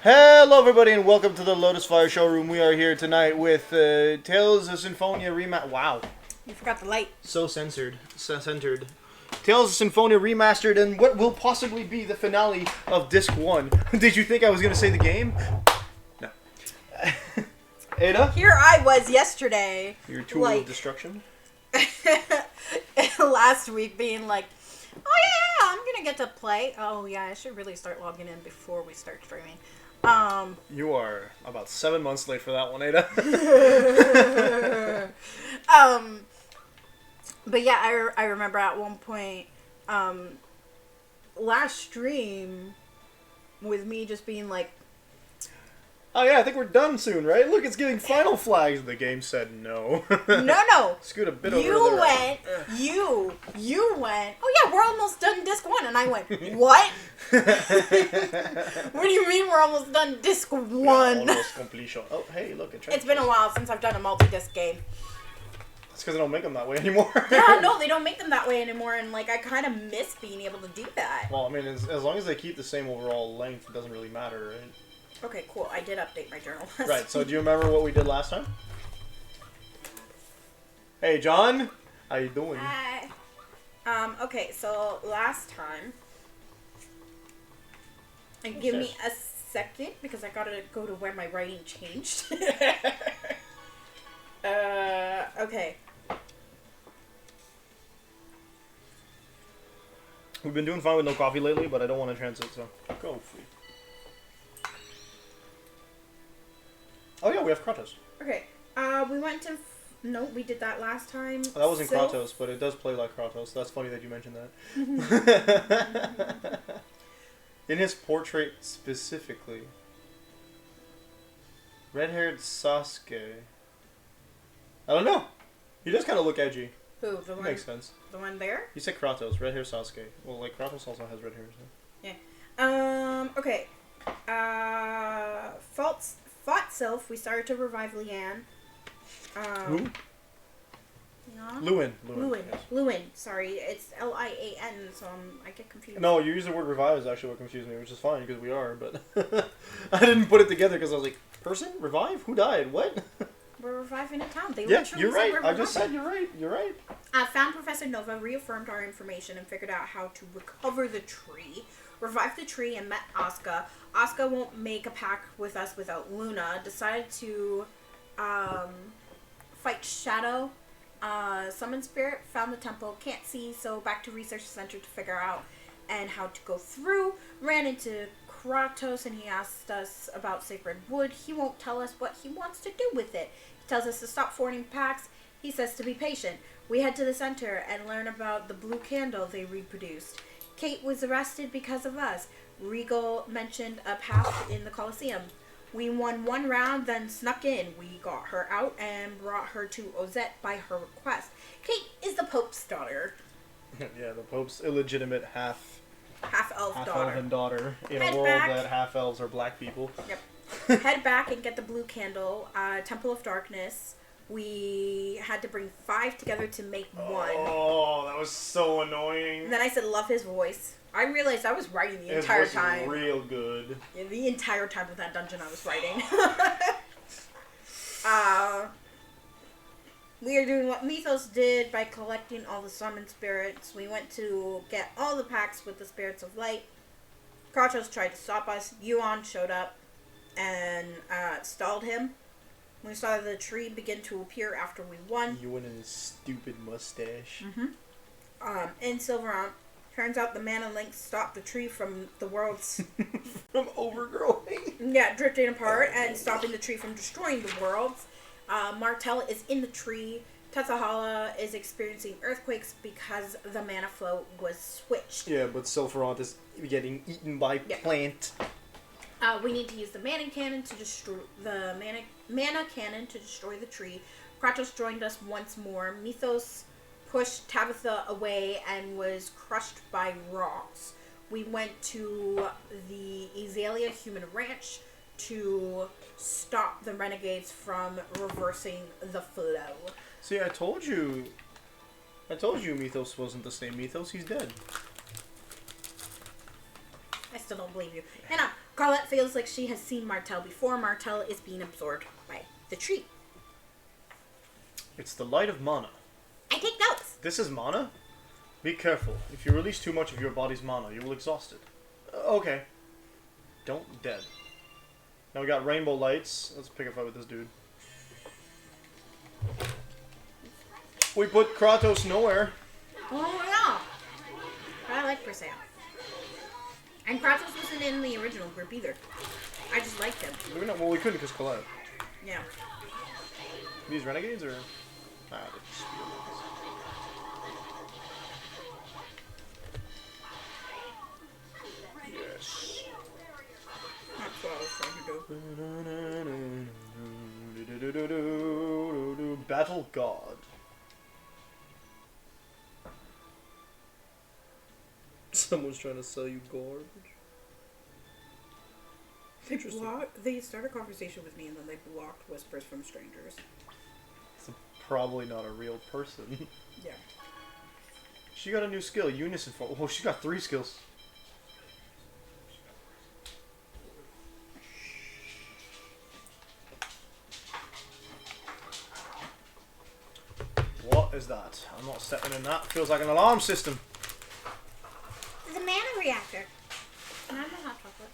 Hello everybody and welcome to the Lotus Fire showroom. We are here tonight with Tales of Symphonia Remastered. Wow. You forgot the light. So censored. So centered. Tales of Symphonia Remastered and what will possibly be the finale of Disc 1. Did you think I was going to say the game? No. Ada? Here I was yesterday. Your tool of destruction? Last week being like, oh yeah, I'm going to get to play. Oh yeah, I should really start logging in before we start streaming. You are about 7 months late for that one, Ada. But yeah, I remember at one point, last stream with me just being like, oh yeah, I think we're done soon, right? Look, it's getting final flags. The game said no. no. Scoot a bit over there. You went, oh yeah, we're almost done disc 1. And I went, what? What do you mean we're almost done disc 1? Yeah, almost completion. Oh, hey, look. It's been a while since I've done a multi-disc game. That's because they don't make them that way anymore. Yeah, no, they don't make them that way anymore. And like, I kind of miss being able to do that. Well, I mean, as long as they keep the same overall length, it doesn't really matter, right? Okay, cool. I did update my journal. Right, so do you remember what we did last time? Hey, John! How you doing? Hi. Okay, so last time... And give me a second, because I gotta go to where my writing changed. Okay. We've been doing fine with no coffee lately, but I don't want to transit, so go free. Oh yeah, we have Kratos. Okay, we went to... No, we did that last time. Oh, that wasn't Kratos, but it does play like Kratos. That's funny that you mentioned that. In his portrait specifically. Red-haired Sasuke. I don't know. He does kind of look edgy. Who? The one? Makes sense. The one there? You said Kratos, red-haired Sasuke. Well, like, Kratos also has red hair, so... Yeah. Okay. Fought Sylph, we started to revive Leanne. Who? Yeah. Lewin. Yes. Lewin. Sorry, it's Lian, so I get confused. No, you use the word revive is actually what confused me, which is fine because we are, but I didn't put it together because I was like, person? Revive? Who died? What? We're reviving a town. They yeah, literally you're right. said I just said you're right. You're right. Found Professor Nova, reaffirmed our information, and figured out how to recover the tree. Revived the tree and met Asuka. Asuka won't make a pact with us without Luna. Decided to fight Shadow. Summon Spirit. Found the temple. Can't see, so back to Research Center to figure out and how to go through. Ran into Kratos and he asked us about Sacred Wood. He won't tell us what he wants to do with it. He tells us to stop forming pacts. He says to be patient. We head to the center and learn about the blue candle they reproduced. Kate was arrested because of us. Regal mentioned a path in the Colosseum. We won one round, then snuck in. We got her out and brought her to Ozette by her request. Kate is the Pope's daughter. Yeah, the Pope's illegitimate half-elf daughter. Half-elven daughter in Head a world back. that half-elves are black people. Yep. Head back and get the blue candle. Temple of Darkness. We had to bring 5 together to make 1. Oh, that was so annoying. And then I said, love his voice. I realized I was writing the entire his voice time. is real good. Yeah, the entire time of that dungeon I was writing. We are doing what Mythos did by collecting all the summoned spirits. We went to get all the packs with the spirits of light. Kratos tried to stop us. Yuan showed up and stalled him. We saw the tree begin to appear after we won. Yuan and his stupid mustache. In Silverant, turns out the mana link stopped the tree from the world's... From overgrowing. Yeah, drifting apart and stopping the tree from destroying the worlds. Martel is in the tree. Tetsahala is experiencing earthquakes because the mana flow was switched. Yeah, but Sylpharant is getting eaten by plant. We need to use the mana cannon to destroy the mana cannon to destroy the tree. Kratos joined us once more. Mythos pushed Tabitha away and was crushed by rocks. We went to the Azalea Human Ranch to stop the renegades from reversing the flow. See, I told you Mythos wasn't the same Mythos. He's dead. I still don't believe you. Hannah, Colette feels like she has seen Martel before. Martel is being absorbed by the tree. It's the light of mana. I take notes. This is mana? Be careful. If you release too much of your body's mana, you will exhaust it. Okay. Don't dead. Now we got rainbow lights. Let's pick a fight with this dude. We put Kratos nowhere. Oh, yeah. I like Persea. And Kratos wasn't in the original group either. I just liked him. Well, we couldn't because Colette. Yeah. These renegades or? Ah, they're just yes. That's what I was trying to do. Battle God. Someone's trying to sell you garbage. They start a conversation with me and then they blocked whispers from strangers. It's probably not a real person. Yeah. She got a new skill, Unison. Oh, she got 3 skills. What is that? I'm not stepping in that. Feels like an alarm system. It's a mana reactor. And I'm a hot chocolate.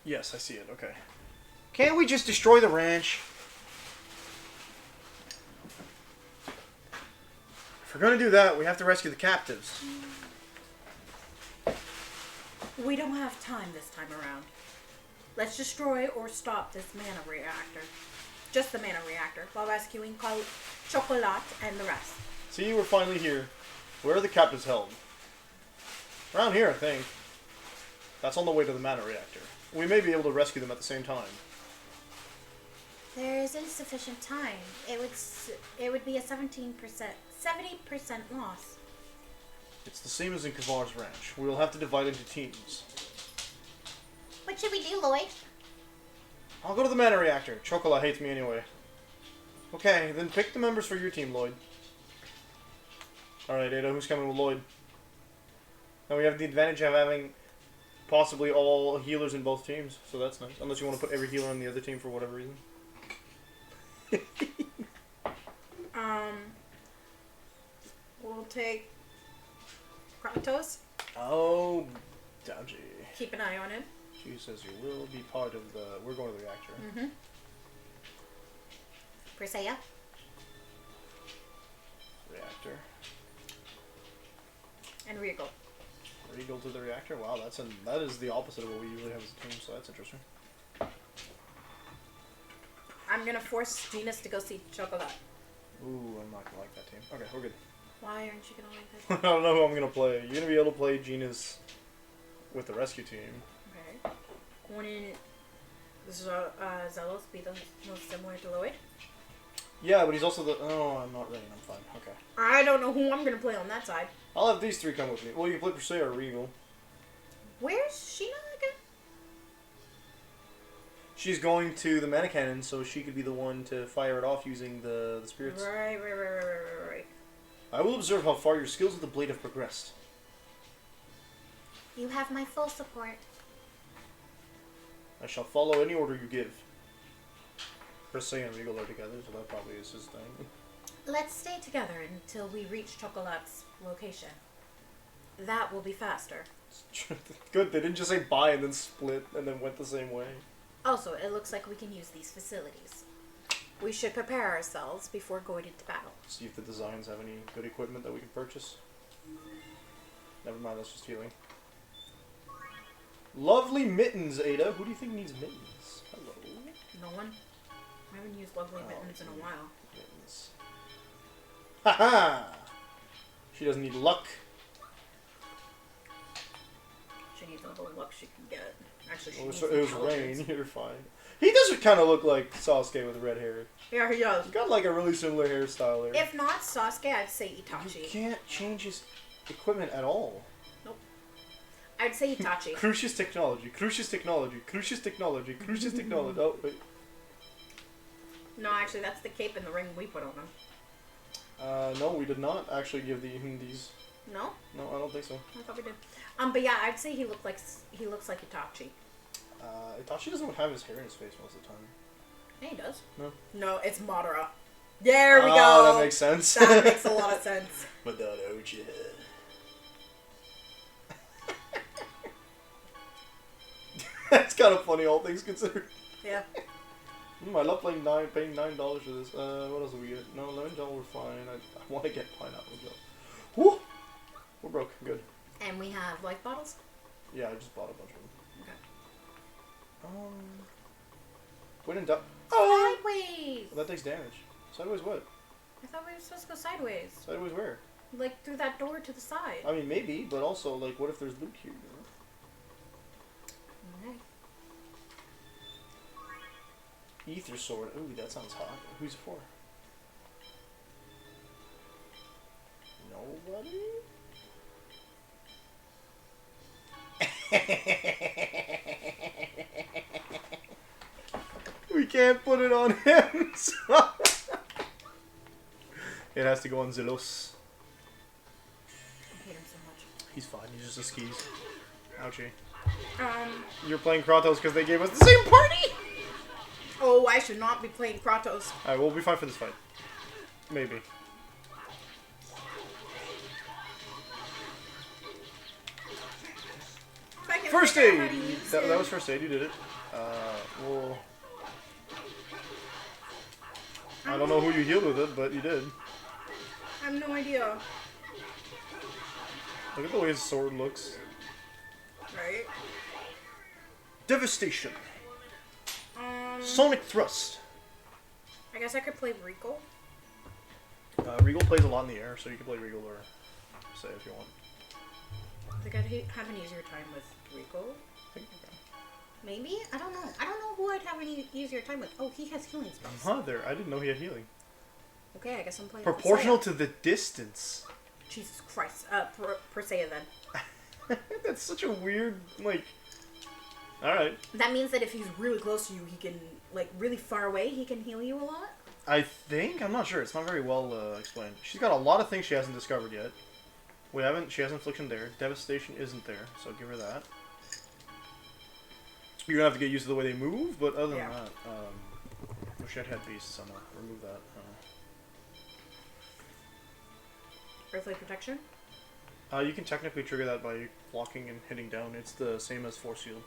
Yes, I see it. Okay. Can't we just destroy the ranch? If we're gonna do that, we have to rescue the captives. We don't have time this time around. Let's destroy or stop this mana reactor. Just the mana reactor, while rescuing Chocolat and the rest. See, we're finally here. Where are the captives held? Around here, I think. That's on the way to the mana reactor. We may be able to rescue them at the same time. There is insufficient time. It would be a 70% loss. It's the same as in Kavar's ranch. We will have to divide into teams. What should we do, Lloyd? I'll go to the mana reactor. Chocolat hates me anyway. Okay, then pick the members for your team, Lloyd. Alright, Ada, who's coming with Lloyd? Now we have the advantage of having possibly all healers in both teams, so that's nice. Unless you want to put every healer on the other team for whatever reason. We'll take Kratos. Oh, dodgy. Keep an eye on him. She says you will be part of the... We're going to the reactor. Mm-hmm. Persea. Reactor. And Regal. Regal to the reactor? Wow, that is the opposite of what we usually have as a team, so that's interesting. I'm gonna force Genus to go see Chocolat. Ooh, I'm not gonna like that team. Okay, we're good. Why aren't you gonna like this? I don't know who I'm gonna play. You're gonna be able to play Genus with the rescue team. Okay. Wouldn't Zelos be the most similar to Lloyd? Yeah, but he's also the... Oh, I'm not ready. I'm fine. Okay. I don't know who I'm gonna play on that side. I'll have these 3 come with me. Well, you can play Persea or Regal. Where's Sheena again? She's going to the mana cannon, so she could be the one to fire it off using the spirits. Right. I will observe how far your skills with the blade have progressed. You have my full support. I shall follow any order you give. Persea and Regal are together, so that probably is his thing. Let's stay together until we reach Chocolat's location. That will be faster. Good, they didn't just say bye and then split and then went the same way. Also, it looks like we can use these facilities. We should prepare ourselves before going into battle. See if the designs have any good equipment that we can purchase. Never mind, that's just healing. Lovely mittens, Ada. Who do you think needs mittens? Hello. No one? I haven't used lovely mittens in a while. Mittens. Haha! She doesn't need luck. She needs all the luck she can get. Actually, she It needs was intelligence. rain. You're fine. He does kind of look like Sasuke with red hair. Yeah, he does. He's got like a really similar hairstyle there. If not Sasuke, I'd say Itachi. You can't change his equipment at all. Nope. I'd say Itachi. Crucius technology, Crucius technology, Crucius technology, Crucius technology. Oh, wait. No, actually, that's the cape and the ring we put on him. No, we did not actually give him these. No? No, I don't think so. I thought we did. But yeah, I'd say he looks like Itachi. Itachi doesn't have his hair in his face most of the time. Yeah, he does. No. No, it's Madara. There we go. Oh, that makes sense. That makes a lot of sense. Madara Uchiha. That's kind of funny, all things considered. Yeah. I love paying $9 for this. What else do we get? No, lemon gel, we're fine. I want to get pineapple gel. Woo! We're broke. Good. And we have life bottles? Yeah, I just bought a bunch of them. Okay. When in doubt. Sideways! That takes damage. Sideways what? I thought we were supposed to go sideways. Sideways where? Like through that door to the side. I mean, maybe, but also, like, what if there's loot here? You know? Okay. Ether sword. Ooh, that sounds hot. Who's it for? Nobody? We can't put it on him. So it has to go on Zelos. I hate him so much. He's fine. He's just a skis. Ouchie. Um. You're playing Kratos because they gave us the same party. Oh, I should not be playing Kratos. Alright, we'll be fine for this fight. Maybe. First aid! That was first aid, you did it. Well... I don't know who you healed with it, but you did. I have no idea. Look at the way his sword looks. Right? Devastation. Sonic Thrust. I guess I could play Regal. Regal plays a lot in the air, so you can play Regal or say if you want. I think I'd have an easier time with Regal. Maybe? I don't know. I don't know who I'd have an easier time with. Oh, he has healing spells. Huh, there. I didn't know he had healing. Okay, I guess I'm playing Proportional to the distance. Jesus Christ. Persea then. That's such a weird, like... Alright. That means that if he's really close to you, he can, like, really far away, he can heal you a lot? I think? I'm not sure. It's not very well explained. She's got a lot of things she hasn't discovered yet. She has Infliction there. Devastation isn't there, so give her that. You're gonna have to get used to the way they move, but other than that, oh, she had head beasts, so no, remove that. Earthly Protection? You can technically trigger that by blocking and hitting down. It's the same as Force Shield.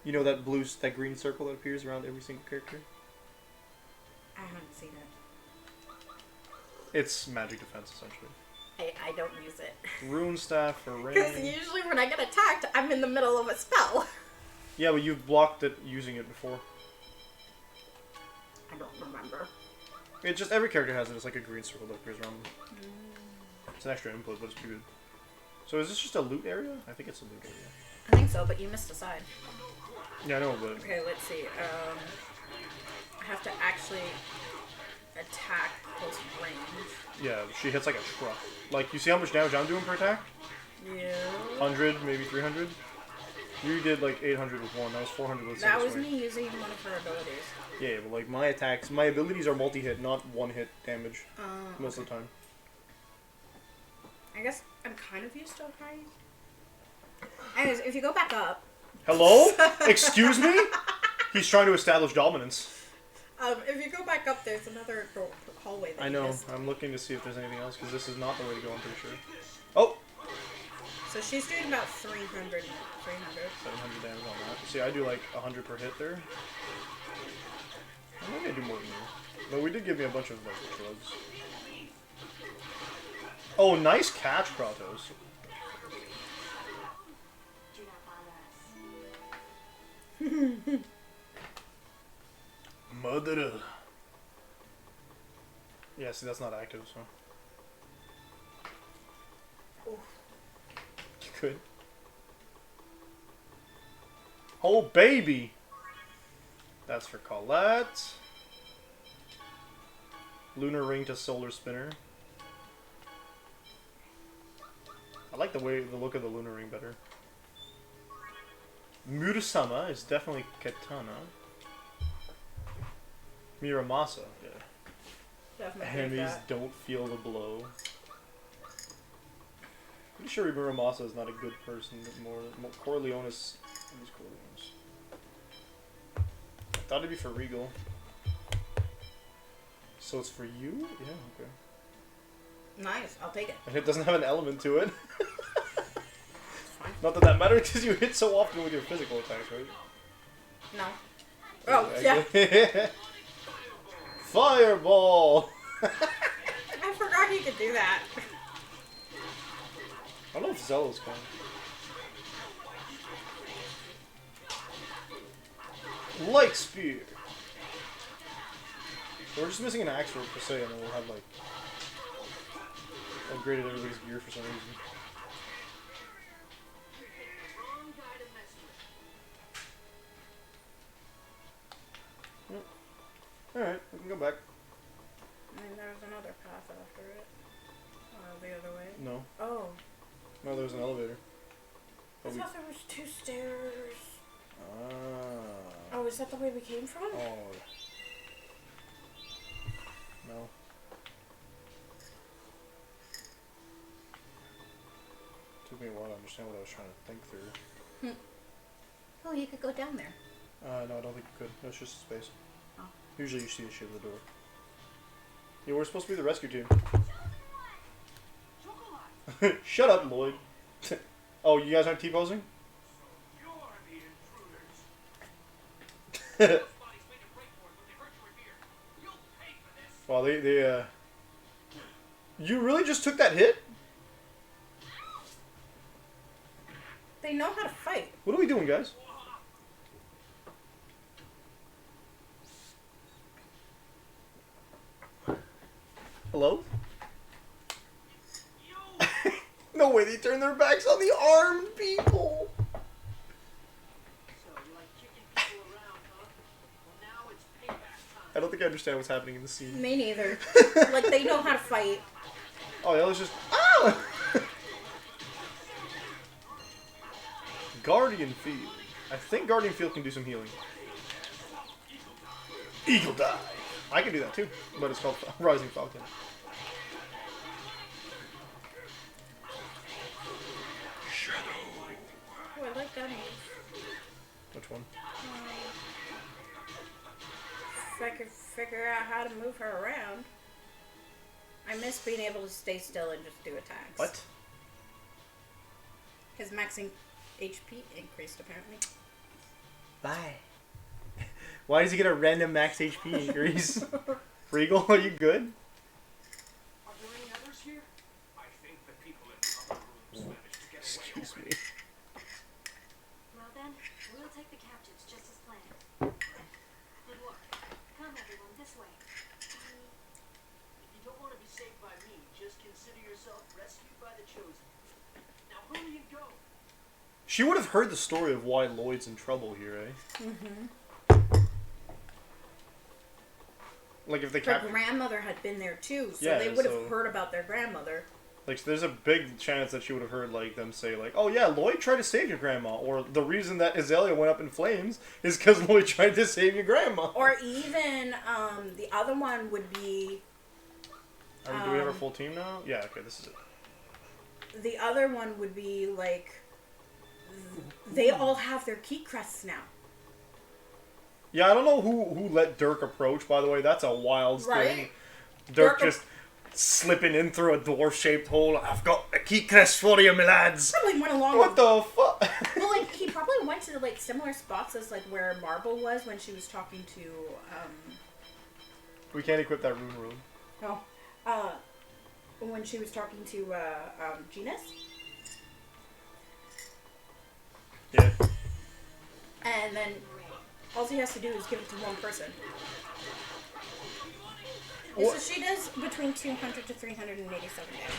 You know that that green circle that appears around every single character? I haven't seen it. It's magic defense, essentially. I don't use it. Rune Staff for rain. Because usually when I get attacked, I'm in the middle of a spell. Yeah, but you've blocked it using it before. I don't remember. It's just every character has it. It's like a green circle that appears around them. It's an extra input, but it's pretty good. So is this just a loot area? I think it's a loot area. I think so, but you missed a side. Yeah, I know, but... Okay, let's see. I have to actually attack close range. Yeah, she hits like a truck. Like, you see how much damage I'm doing per attack? Yeah. 100, maybe 300? You did like 800 with one. That was 400 with That was me using one of her abilities. Yeah, but like my attacks, my abilities are multi-hit, not one-hit damage. Most of the time. I guess I'm kind of used to high. Anyways, if you go back up... Hello? Excuse me? He's trying to establish dominance. If you go back up, there's another hallway that I you know. missed. I'm looking to see if there's anything else, because this is not the way to go, I'm pretty sure. Oh! So she's doing about 300. 700 damage on that. See, I do like 100 per hit there. Maybe I do more than you. But we did give me a bunch of like drugs. Oh, nice catch, Kratos. Mother. Yeah, see, that's not active, so. Oof. You could. Oh, baby! That's for Colette. Lunar Ring to Solar Spinner. I like the look of the Lunar Ring better. Murasama is definitely Katana. Miramasa, yeah. Definitely Enemies don't feel the blow. Pretty sure Muramasa is not a good person. More Corleone's. Who's Corleone's? I thought it'd be for Regal. So it's for you? Yeah, okay. Nice, I'll take it. And it doesn't have an element to it. It's fine. Not that that matters because you hit so often with your physical attacks, right? No. Oh, yeah. Fireball! I forgot he could do that. I don't know if Zella's coming. Light Spear! We're just missing an axe rope per se, and then we'll have like upgraded everybody's gear for some reason. Alright, we can go back. And there's another path after it. The other way. No. Oh. No, there's an elevator. I thought there was 2 stairs. Ah. Oh, is that the way we came from? Oh. No. Took me a while to understand what I was trying to think through. Oh, you could go down there. No, I don't think you could. No, it's just space. Oh. Usually you see a shit at the door. Yeah, we're supposed to be the rescue team. Shut up, Lloyd. Oh, you guys aren't T-posing? Well, they You really just took that hit? They know how to fight. What are we doing, guys? Hello? No way, they turned their backs on the armed people! I don't think I understand what's happening in the scene. Me neither. Like, they know how to fight. Oh, yeah, let's just... Ah! Guardian Field. I think Guardian Field can do some healing. Eagle Dive. I can do that too, but it's called Rising Falcon. Oh, I like that move. Which one? If I could figure out how to move her around. I miss being able to stay still and just do attacks. What? His maxing HP increased, apparently. Bye. Why does he get a random max HP increase? Regal, are you good? Are there any others here? I think the people in the upper rooms managed to get away. Excuse me. Well then, we'll take the captives just as planned. Good work. Come everyone, this way. If you don't want to be saved by me, just consider yourself rescued by the Chosen. Now hurry and go. She would have heard the story of why Lloyd's in trouble here, eh? Mm-hmm. Like if they Her grandmother had been there too, so Yeah, they would have so- heard about their grandmother. Like, there's a big chance that she would have heard, like, them say, like, oh yeah, Lloyd tried to save your grandma, or the reason that Azalea went up in flames is because Lloyd tried to save your grandma. Or even, the other one would be... Do we have our full team now? Yeah, okay, this is it. The other one would be, like... They all have their key crests now. Yeah, I don't know who let Dirk approach, by the way. That's a wild thing. Right? Dirk just slipping in through a door-shaped hole. I've got a key crest for you, my lads. Probably went along What the fuck? Well, like, he probably went to, like, similar spots as, like, where Marble was when she was talking to, We can't equip that rune room. No. When she was talking to, Genus. Yeah. And then all he has to do is give it to one person. What? So she does between 200 to 387 damage.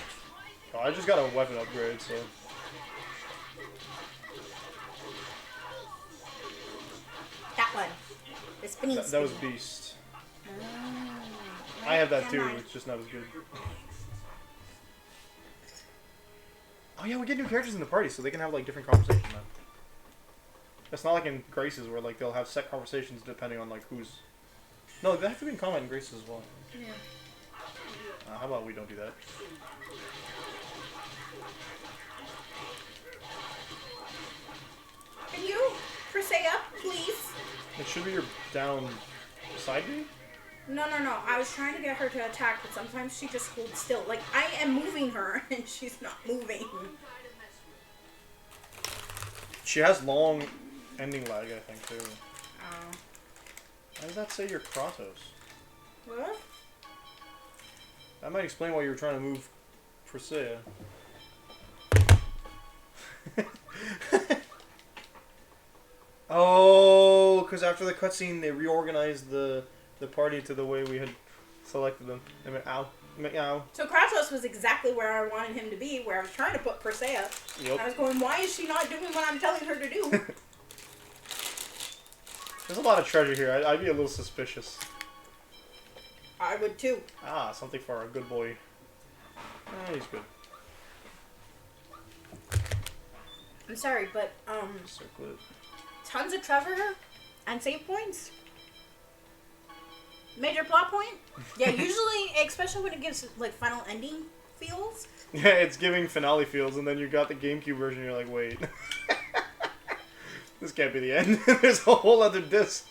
Oh, I just got a weapon upgrade, so... That one. The spinny That was spinny. Beast. Oh, I have that never too, mind. it's just not as good. Oh yeah, we get new characters in the party, so they can have, like, different conversations now. It's not like in Graces where, like, they'll have set conversations depending on, like, who's... No, they have to be in combat in Graces as well. Yeah. How about we don't do that? Can you Persea, please? It should be your down side B? No. I was trying to get her to attack, but sometimes she just holds still. Like, I am moving her, and she's not moving. She has long ending lag, I think, too. Oh. Why does that say you're Kratos? What? That might explain why you were trying to move Persea. Oh, because after the cutscene, they reorganized the party to the way we had selected them. I mean, ow. Ow. So Kratos was exactly where I wanted him to be, where I was trying to put Persea. Yep. I was going, why is she not doing what I'm telling her to do? There's a lot of treasure here. I'd be a little suspicious. I would too. Ah, something for our good boy. Ah, he's good. I'm sorry, but, Circle it. tons of treasure and save points? Major plot point? Yeah, usually, especially when it gives, like, final ending feels. Yeah, it's giving finale feels, and then you got the GameCube version, you're like, wait. This can't be the end. There's a whole other disc.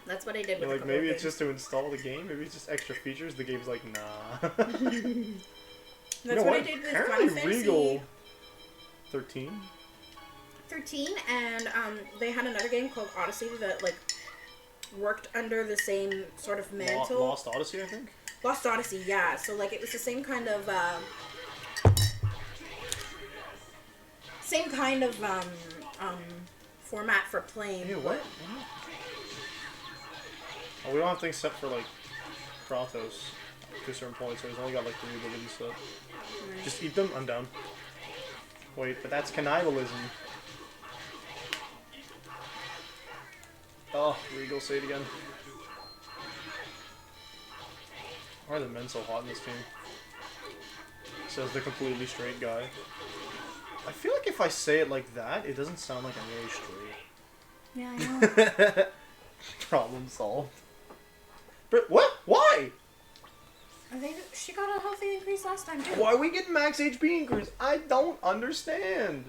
That's what I did with You're the like, maybe it's just to install the game? Maybe it's just extra features? The game's like, nah. That's what I did with Final Apparently Fantasy Regal 13? 13, and they had another game called Odyssey that, like, worked under the same sort of mantle. Lost Odyssey, I think? Lost Odyssey, yeah. So, like, it was the same kind of, format for playing. Ew, what? Oh, we don't have things set for, like, Kratos to a certain point, so he's only got, like, 3 abilities set. Right. Just eat them? I'm down. Wait, but that's cannibalism. Oh, Regal, say it again. Why are the men so hot in this team? Says the completely straight guy. I feel like if I say it like that, it doesn't sound like I'm really straight. Yeah, I know. Problem solved. But what? Why? I think she got a healthy increase last time, too. Why are we getting max HP increase? I don't understand.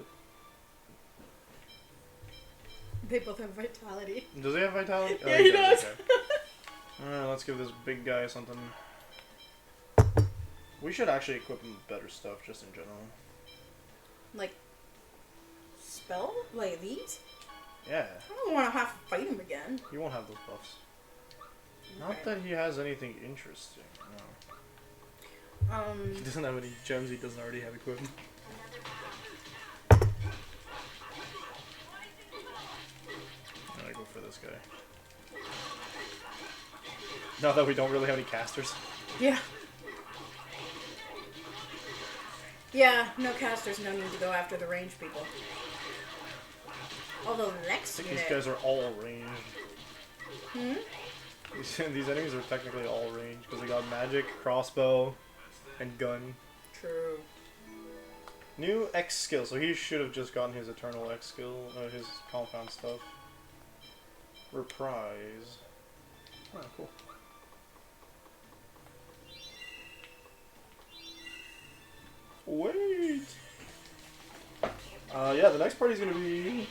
They both have vitality. Does he have vitality? Yeah, he does. Okay. Alright, let's give this big guy something. We should actually equip him with better stuff, just in general. Like, spell? Like these? Yeah. I don't want to have to fight him again. He won't have those buffs. Okay. Not that he has anything interesting. No. He doesn't have any gems he doesn't already have equipped. I'm gonna go for this guy. Now that we don't really have any casters. Yeah. Yeah, no casters, no need to go after the range people. Although the next unit... These guys are all ranged. Hmm? These enemies are technically all ranged because they got magic, crossbow, and gun. True. New X skill, so he should have just gotten his eternal X skill, his compound stuff. Reprise. Oh, cool. Wait! Yeah, the next party's gonna be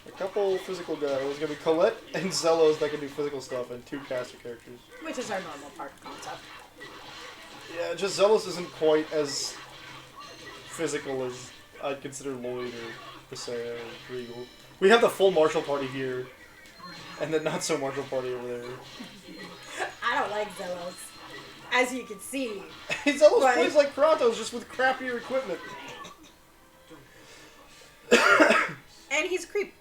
a couple physical guys. There's gonna be Colette and Zelos that can do physical stuff, and 2 caster characters. Which is our normal part concept. Yeah, just Zelos isn't quite as physical as I'd consider Lloyd or Persea or Regal. We have the full martial party here, and the not so martial party over there. I don't like Zelos. As you can see. Zelos Right. plays like Kratos, just with crappier equipment. And he's a creep.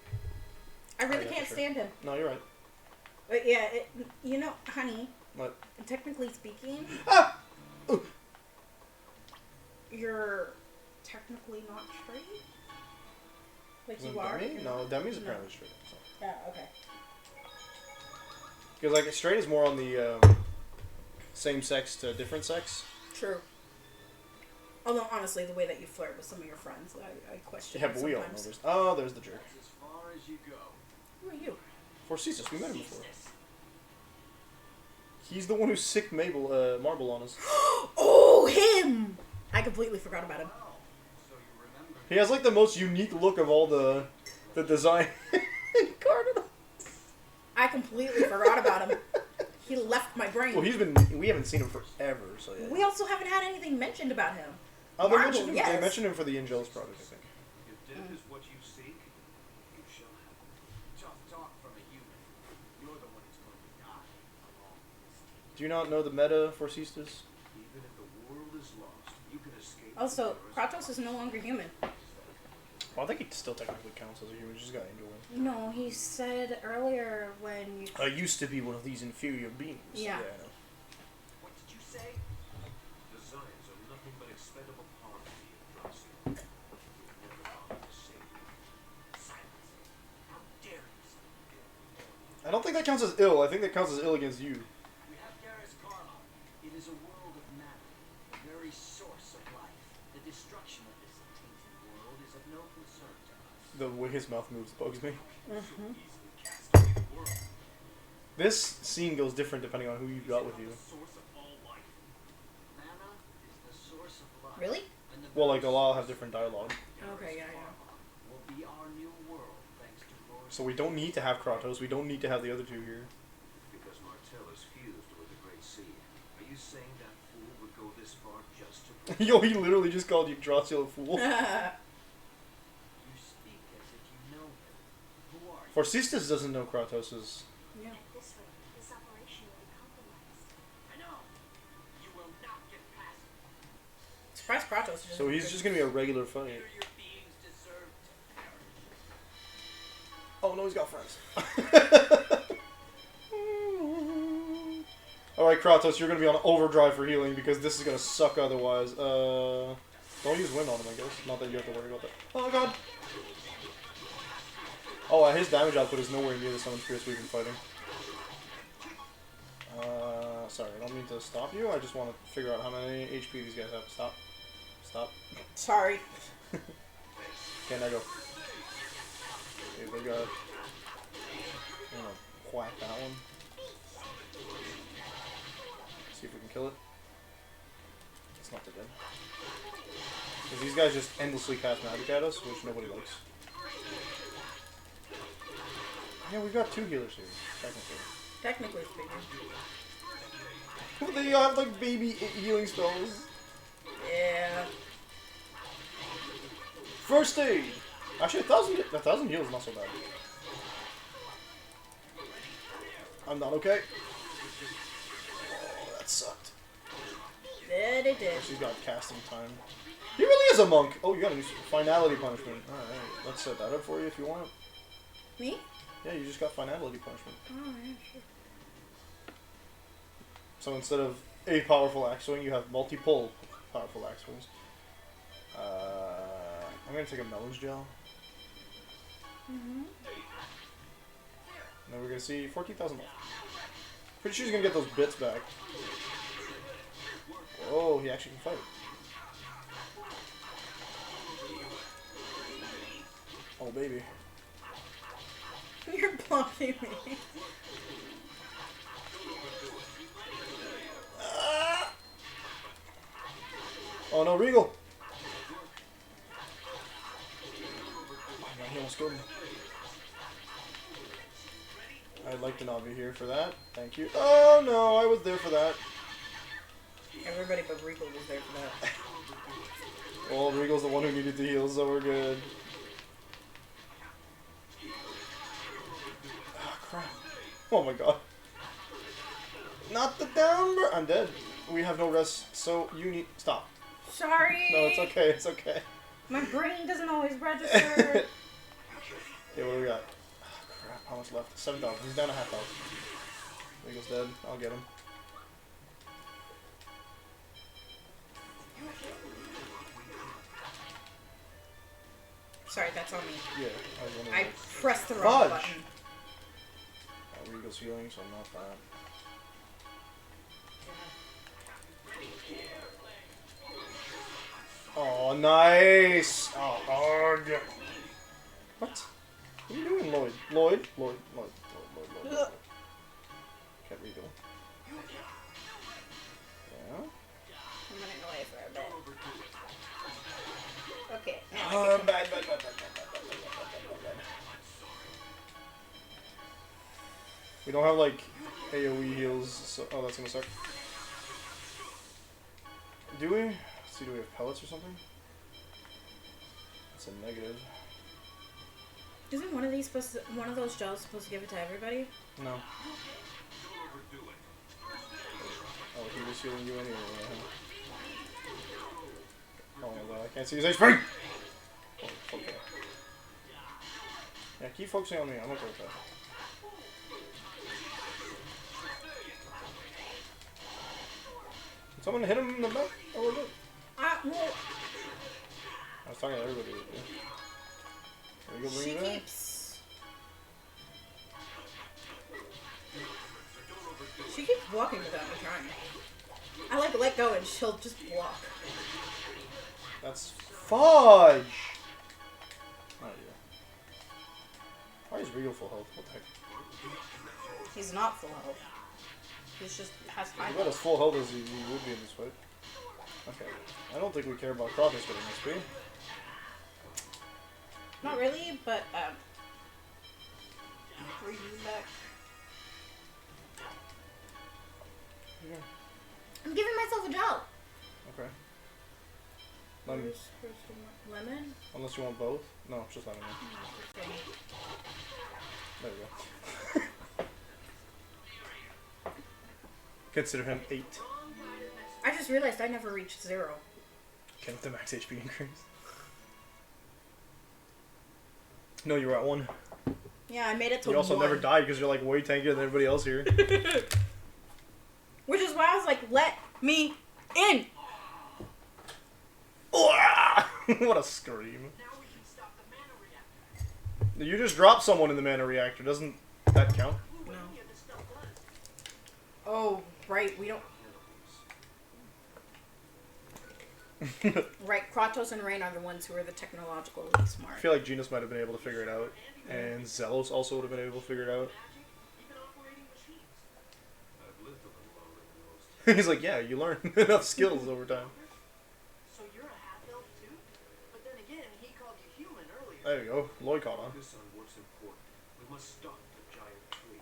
I really yeah, can't sure. stand him. No, you're right. But yeah, you know, honey, What? technically speaking, Ah! you're technically not straight? Like Isn't you are? Demi? You're No, not? Demi's No. apparently straight. So. Yeah, okay. Because like straight is more on the same sex to different sex. True. Although honestly, the way that you flirt with some of your friends, I question. Yeah, it but we all know sometimes. there's the jerk. As far as you go. Who are you? Forcesis, we met him before. He's the one who sicked Mabel marble on us. Oh, him! I completely forgot about him. So you remember He has like the most unique look of all the design. Cardinal. I completely forgot about him. He left my brain. Well, we haven't seen him forever, so yeah. We also haven't had anything mentioned about him. Oh, Marvel, they yes. mentioned him for the Angelus project, I think. If death is what you seek, you shall have it. Tough talk from a human. You're the one who's going to die along with this team. Do you not know the meta for Cistus? Even if the world is lost, you can escape. Also, the Kratos is no longer human. Well, I think he still technically counts as a human. Just got Angel Wings. No, he said earlier when you... I used to be one of these inferior beings. Yeah. I know. What did you say? Designs are nothing but expendable pawns to you, Drosy. You've never bothered to save me. Silence. How dare you say that? I don't think that counts as ill. I think that counts as ill against you. We have Garrus Karma. It is a world of matter, the very source of life. The destruction of this tainted world is of no concern to us. The way his mouth moves bugs me. So easily cast away the world. This scene goes different depending on who you've got with you. The source of all life. Mana is the source of life. Really? And the Well, like, very they'll all have source different dialogue. Okay, yeah. will be our new world thanks to Lord. So we don't need to have Kratos. We don't need to have the other two here. Because Martell is fused with the Great Sea. Are you saying that fool would go this far just to? Yo, he literally just called you Drossil a fool. You speak as if you know him. Who are you? For Cistus doesn't know Kratos is... Yeah. At this rate, this operation will be compromised. I know. You will not get past me. Surprise Kratos. So he's just gonna be a regular fight. Here your beings deserve to perish. Oh no, he's got friends. Alright, Kratos, you're gonna be on overdrive for healing because this is gonna suck otherwise. Don't use wind on him, I guess. Not that you have to worry about that. Oh god! Oh, his damage output is nowhere near the Summon Spirits we've been fighting. Sorry, I don't mean to stop you. I just want to figure out how many HP these guys have. Stop. Stop. Sorry. Okay, now go. Okay, they got... I'm gonna whack that one. See if we can kill it. It's not too dead. Because these guys just endlessly cast magic at us, which nobody likes. Yeah, we've got two healers here, technically. Technically speaking. They all have like baby healing spells. Yeah. First aid! Actually, 1,000 heals is not so bad. I'm not okay. Oh, that sucked. That it did. She's got casting time. He really is a monk! Oh, you got a new finality punishment. Alright, let's set that up for you if you want. Me? Yeah, you just got finality punishment. Oh, yeah, sure. So instead of a powerful axe swing, you have multiple powerful axe swings. I'm gonna take a melons gel. Mm-hmm. And then we're gonna see 14,000 left. Pretty sure he's gonna get those bits back. Oh, he actually can fight. Oh, baby. You're blocking me. Oh no, Regal! Oh man, he almost killed me. I'd like to not be here for that. Thank you. Oh no, I was there for that. Everybody but Regal was there for that. Well, Regal's the one who needed to heal, so we're good. Oh crap. Oh my god. Not the down. I'm dead. We have no rest, so you need. Stop. Sorry. No, it's okay. It's okay. My brain doesn't always register. Okay, what do we got? Oh, crap, how much left? 7,000. He's down a half health. Regal's dead. I'll get him. Sorry, that's on me. Yeah, I was wondering. I pressed the wrong Fudge. button. Regal's healing, so not that. Oh, nice! Oh, hard. What? What are you doing, Lloyd? Lloyd? Lloyd. Get Regal. Yeah? I'm running away for a bit. Okay. Bad. We don't have like AoE heals, so oh, that's gonna suck. Do we? Let's see, do we have pellets or something? That's a negative. Isn't one of these supposed to, one of those gels supposed to give it to everybody? No. Oh, he was healing you anyway. Oh my god, I can't see his HP! Oh, okay. Yeah, keep focusing on me. I'm okay with that. Did someone hit him in the back? Oh, look. Well, I was talking to everybody. There we go, bring she it back. keeps... She keeps walking without me trying. I like let go and she'll just walk. That's fudge! Oh yeah. Why is Regal full health? What the heck? He's not full health. He's just has high He's about as full health as he would be in this fight. Okay. I don't think we care about Kratos getting XP. Not really, but bring you back. Yeah. I'm giving myself a gel. Okay. Lemon. Lemon? Unless you want both? No, just lemon. There we go. Consider him 8. I just realized I never reached 0. Okay, with the max HP increase. No, you were at 1. Yeah, I made it to You also 1. never died because you're like way tankier than everybody else here. Which is why I was like, let me in! What a scream. You just dropped someone in the mana reactor. Doesn't that count? No. Oh, right, we don't... Right, Kratos and Rain are the ones who are the technologically smart. I feel like Genus might have been able to figure it out. And Zelos also would have been able to figure it out. He's like, yeah, you learn enough skills over time. So you're a half-elf too? But then again, he called you human earlier. There you go. Lloyd caught on. Focus on what's important. We must stop the giant tree.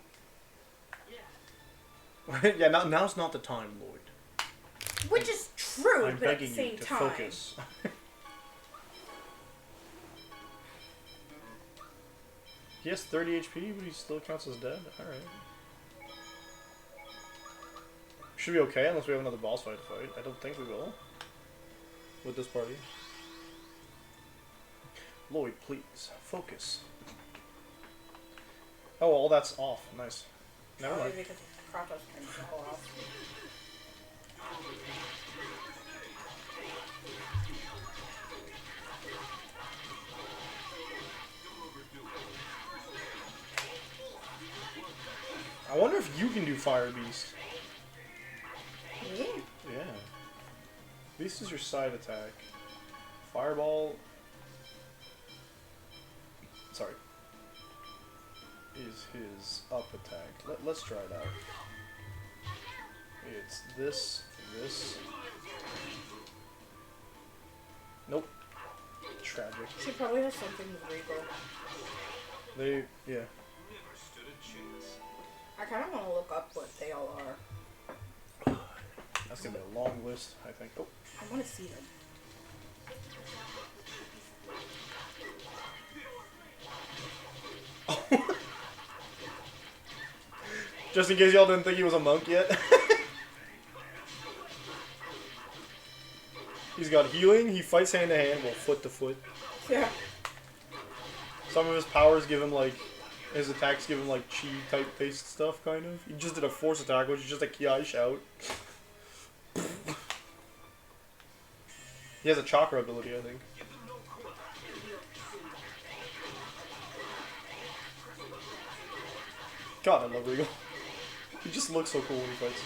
Yeah. Yeah, now's not the time, Lloyd. Which is true, I'm but at the begging same you to time... focus. He has 30 HP, but he still counts as dead? Alright. Should be okay unless we have another boss fight to fight. I don't think we will. With this party. Lloyd, please. Focus. Oh, all that's off. Nice. Never mind. Because Kratos can go off. I wonder if you can do Fire Beast. Me? Yeah. Beast is your side attack. Fireball... Sorry. Is his up attack. Let's try it out. It's this. Nope. Tragic. She probably has something with Regal. Yeah. Never stood a chance. I kind of want to look up what they all are. That's gonna be a long list, I think. Oh. I want to see them. Just in case y'all didn't think he was a monk yet. He's got healing, he fights hand to hand, well, foot to foot. Yeah. Some of his powers give him like, his attacks give him like chi type based stuff, kind of. He just did a force attack, which is just a ki shout. He has a chakra ability, I think. God, I love Regal. He just looks so cool when he fights.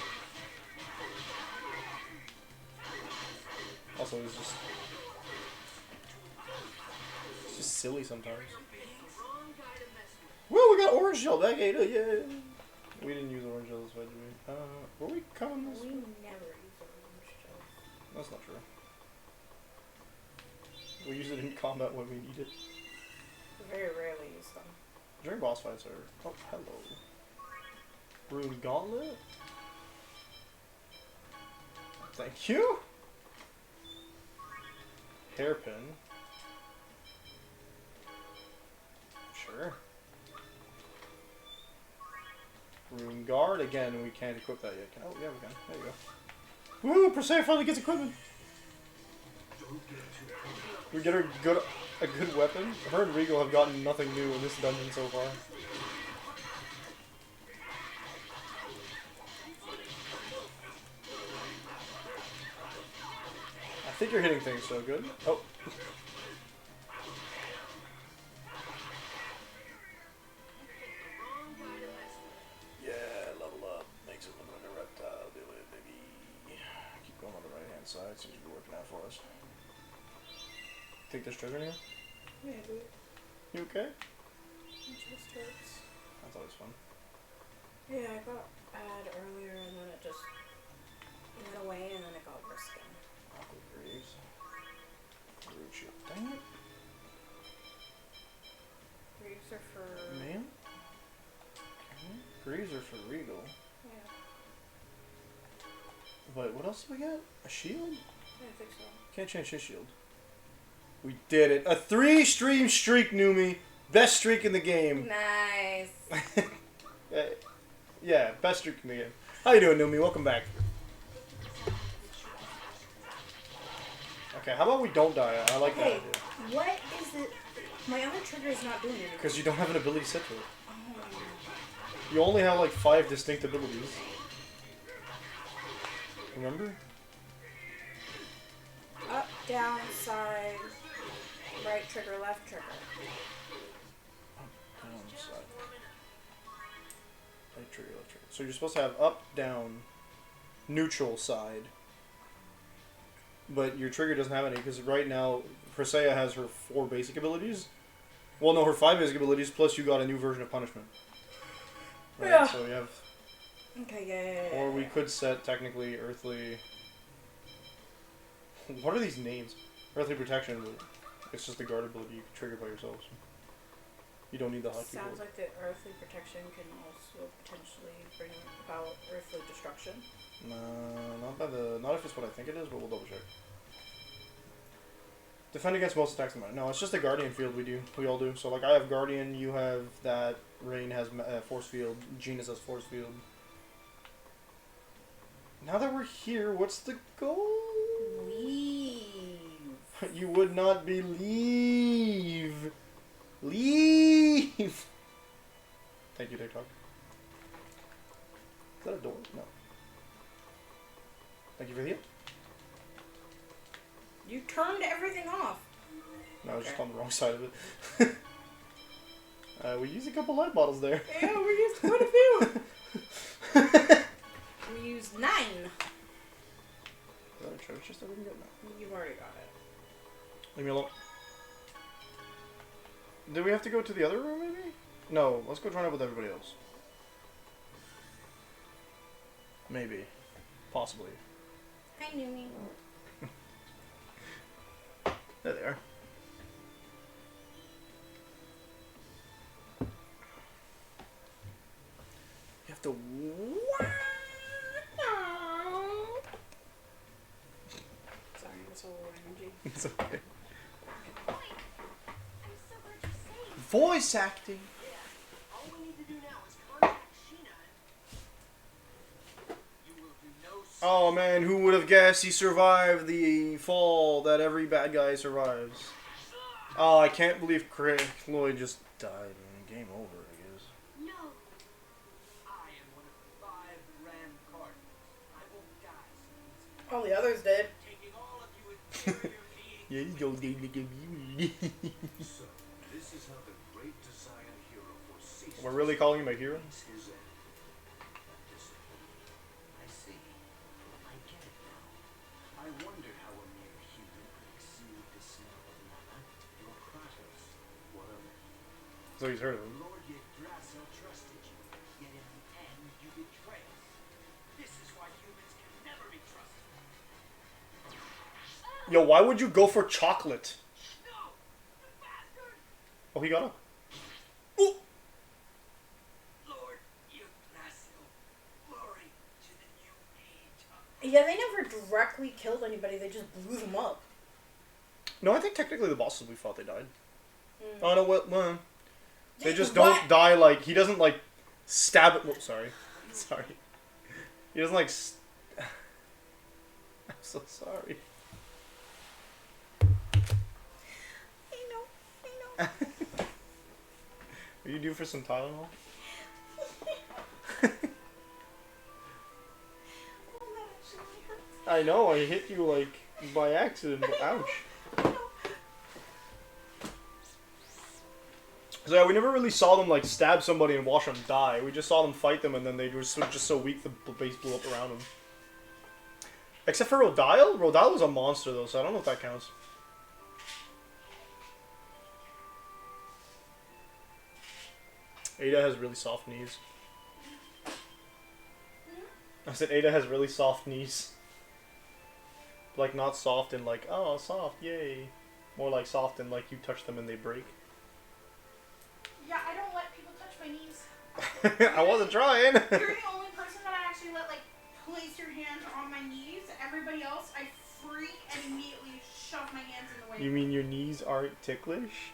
Also, he's just silly sometimes. Well, we got orange gel back, Ada, yeah. We didn't use orange gel this way, did we? Were we coming this We way? never use orange gel. That's not true. We use it in combat when we need it. Very rarely use them. During boss fights are... Oh, hello. Rune Gauntlet? Thank you! Hairpin. Sure. Rune Guard. Again, we can't equip that yet. Oh, yeah, we can. There you go. Woo! Persea finally gets equipment! We get her a good weapon. Her and Regal have gotten nothing new in this dungeon so far. I think you're hitting things so good. Oh. Yeah, level up. Makes it look like a reptile. Do it, baby. Keep going on the right hand side since you're working out for us. Take this trigger now? Maybe. You okay? It just hurts. I thought it was fun. Yeah, I got bad earlier and then it just went away and then it got worse again. Aqua Graves. Root shit. Dang it. Greaves are for... Man? Okay. Graves are for Regal. Yeah, But what else do we get? A shield? I think so. Can't change his shield. We did it. A 3-stream streak, Numi. Best streak in the game. Nice. Yeah, best streak in the game. How you doing, Numi? Welcome back. Okay, how about we don't die? I like that Hey, idea. what is it? My other trigger is not doing anything. Because you don't have an ability set to it. Oh. You only have like 5 distinct abilities. Remember? Up, down, side, right trigger, left trigger. Down, side. Right trigger, left trigger. So you're supposed to have up, down, neutral, side. But your trigger doesn't have any because right now Persea has her 4 basic abilities. Well, no, her 5 basic abilities plus you got a new version of punishment. Right? Yeah. So we have. Okay, yeah. Or we could set technically earthly. What are these names? Earthly protection. But it's just a guard ability you can trigger by yourself. So you don't need the hotkey. Sounds like the earthly protection can also potentially bring about earthly destruction. Not if it's what I think it is, but we'll double check. Defend against most attacks in the No, it's just a guardian field we all do. So like I have guardian, you have that, Rain has force field, Genus has force field. Now that we're here, what's the goal? Leave. You would not believe. Leave. Thank you, TikTok. Is that a door? No. Thank you for the hit. You turned everything off. No, I was just on the wrong side of it. We used a couple light bottles there. Yeah, we used quite a few. We used 9. Is that a treasure chest I didn't get? No. You've already got it. Leave me alone. Do we have to go to the other room, maybe? No, let's go join up with everybody else. Maybe. Possibly. Hi, Numi. There they are. You have to... Sorry, that's a little energy. It's okay. I'm so glad you're safe. Voice acting! All we need to do now is contact Sheena. You will do no Oh man, who would have guessed he survived the fall that every bad guy survives? Oh, I can't believe Craig Lloyd just died. Man. Game over, I guess. No. I am one of the 5 Ram Cardinals. I won't die, Sons. All the others did. Taking all of you inferior beings. Yeah, he's going to the community. So, this is how the great Zion hero foresees. We're really calling him a hero? his end. Discipline. I see. I get it now. I wondered how a mere human could exude the smell of mana. Your Kratos. What of it? So he's heard of him. Lord Yggdrasil trusted you, yet in the end you betray us. This is why humans can never be trusted. Yo, why would you go for chocolate? Oh, he got up. Lord Yggdrasil, glory to the new age of Yeah, they never directly killed anybody. They just blew them up. No, I think technically the bosses we fought, they died. Mm. Oh, no, what? Well, they just What? don't die like... He doesn't, like, stab it... Whoops, sorry. Sorry. He doesn't, like... I'm so sorry. I know. Are you due for some Tylenol? Oh, that actually hurts. I know, I hit you, like, by accident. But ouch. So yeah, we never really saw them, like, stab somebody and watch them die. We just saw them fight them, and then they were just so weak the base blew up around them. Except for Rodile? Rodile was a monster, though, so I don't know if that counts. Ada has really soft knees. I said Ada has really soft knees. Like, not soft and like, oh, soft, yay. More like soft and like you touch them and they break. Yeah, I don't let people touch my knees. I wasn't trying. You're the only person that I actually let, like, place your hands on my knees. Everybody else, I freak and immediately shove my hands in the way. You mean your knees aren't ticklish?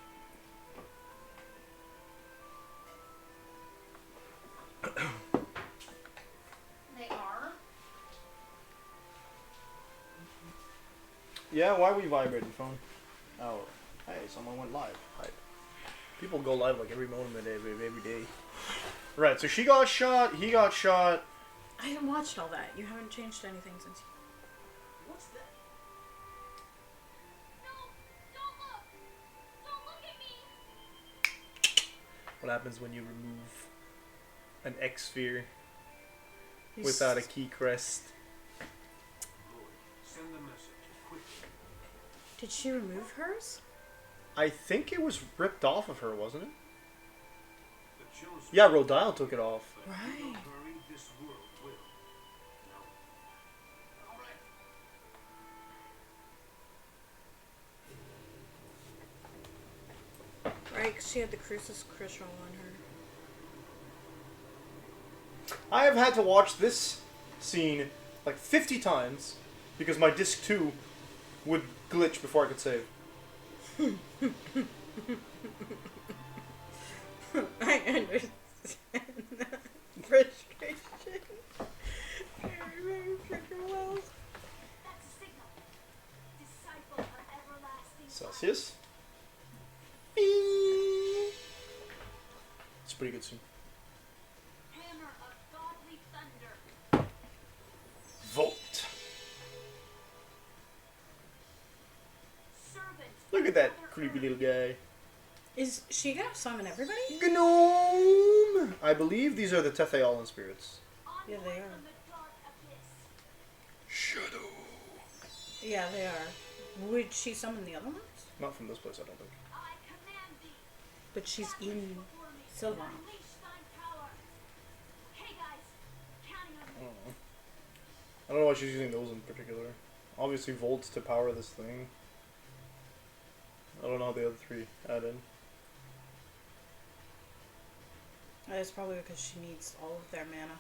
They are. Yeah, why we vibrating phone? Oh, hey, someone went live. Hype. People go live like every moment of the day, baby, every day. Right, so she got shot, he got shot. I haven't watched all that. You haven't changed anything since. What's that? No! Don't look! Don't look at me! What happens when you remove an X-sphere without a key crest? Lord, send the message quickly. Did she remove hers? I think it was ripped off of her, wasn't it? The chosen. Yeah, Rodile took it off. But if we Right. don't hurry, this world will. Now, All right. Right, 'cause she had the Crucis crystal on her. I have had to watch this scene like 50 times because my disc 2 would glitch before I could save. I understand that frustration. Very freaking well. That's a signal. Disciple of everlasting Celsius. Bing. It's a pretty good scene. hammer of godly thunder. Volt. Servant. Look at that creepy little guy. Is she gonna summon everybody? Gnome! I believe these are the Tethealan spirits. Yeah, they are. From the dark abyss. Shadow. Yeah, they are. Would she summon the other ones? Not from this place, I don't think. I command thee. But she's Stand in before me and Sylvan. unleash thine power. Hey guys, counting on I you. don't know. I don't know why she's using those in particular. Obviously volts to power this thing. I don't know how the other three add in. That's probably because she needs all of their mana.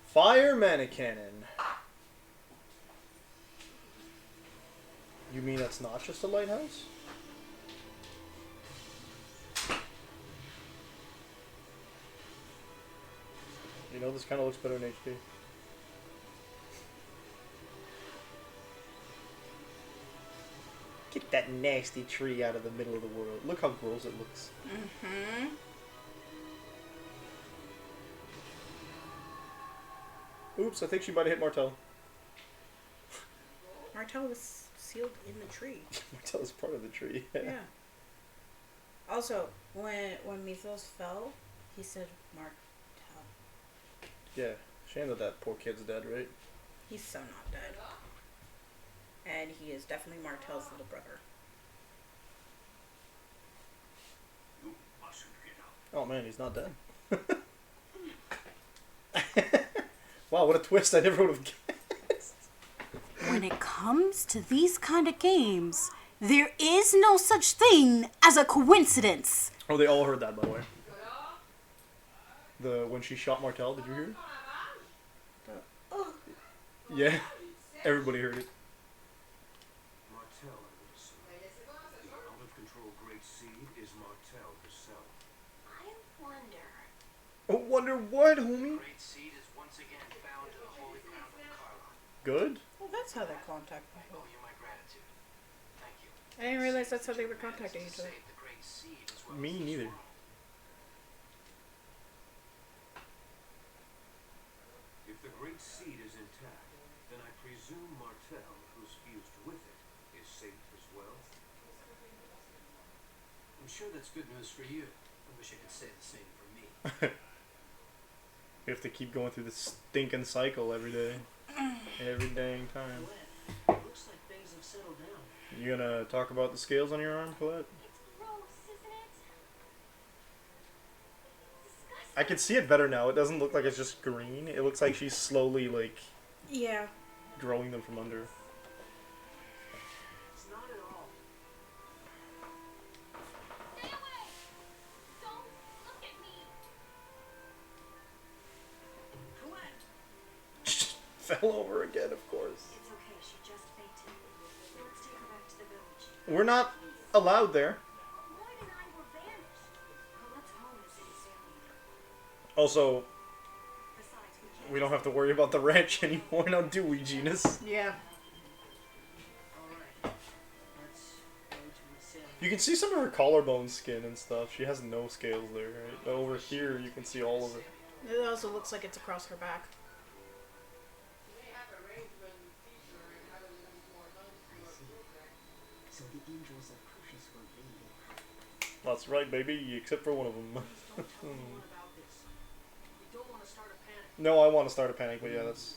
Fire Fire mana cannon. mana cannon. You mean that's not just a lighthouse? You know, this kind of looks better in HD. Get that nasty tree out of the middle of the world. Look how gross it looks. Mm-hmm. Oops, I think she might have hit Martel. Martel was sealed in the tree. Martel is part of the tree. Yeah. Also, when Mythos fell, he said Martel. Yeah, shame that poor kid's dead, right? He's so not dead. And he is definitely Martel's little brother. you mustn't get up. Oh man, he's not dead. Wow, what a twist! I never would have guessed. When it comes to these kind of games, There is no such thing as a coincidence. Oh, they all heard that, by the way. When she shot Martel, did you hear it? Yeah, everybody heard it. Martel, I would assume. The out-of-control Great Seed is Martel herself. I wonder. Oh, wonder what, homie? Great seed is once again found in the holy ground of Carla. Good. Well, that's how they contact I people. owe you my gratitude. Thank you. I didn't realize that's how they were contacting each other. Save the great seed as well Me as this neither. world. If the Great Seed is intact, then I presume Martel, who's fused with it, is safe as well. I'm sure that's good news for you. I wish I could say the same for me. You have to keep going through this stinking cycle every day. Every dang time. Colette, looks like things have settled down. You gonna talk about the scales on your arm, Colette? It's gross, isn't it? Disgusting. I can see it better now. It doesn't look like it's just green. It looks like she's slowly, like, Yeah. growing them from under. It's not at all. Stay away! Don't look at me! Colette! Fell over again, of course. It's okay, she just fainted. Let's take her back to the village. We're not allowed there. Lloyd and I were vanished. Colette's home is in Symphonia. Also, Besides, we can't. we don't have to worry about the ranch anymore now, do we, Genus? Yeah. Alright. Let's go to the sale. You can see some of her collarbone skin and stuff. She has no scales there, right? But over here, you can see all of it. It also looks like it's across her back. So the angels of Crucius were really happy. That's right, baby, except for one of them. Don't tell anyone about this. We don't want to start a panic. No, I want to start a panic, but yeah, that's...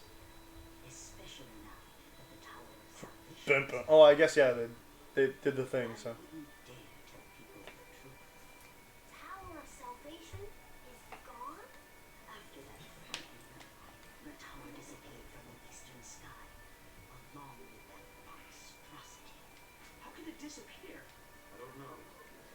Especially now that the Tower of Salvation Bimpa. Oh, I guess, yeah, they did the thing, so... wouldn't dare tell people the truth. Tower of Salvation is gone? After that frightening earthquake, the tower disappeared from the eastern sky, along with that monstrosity. How could it disappear? I don't know.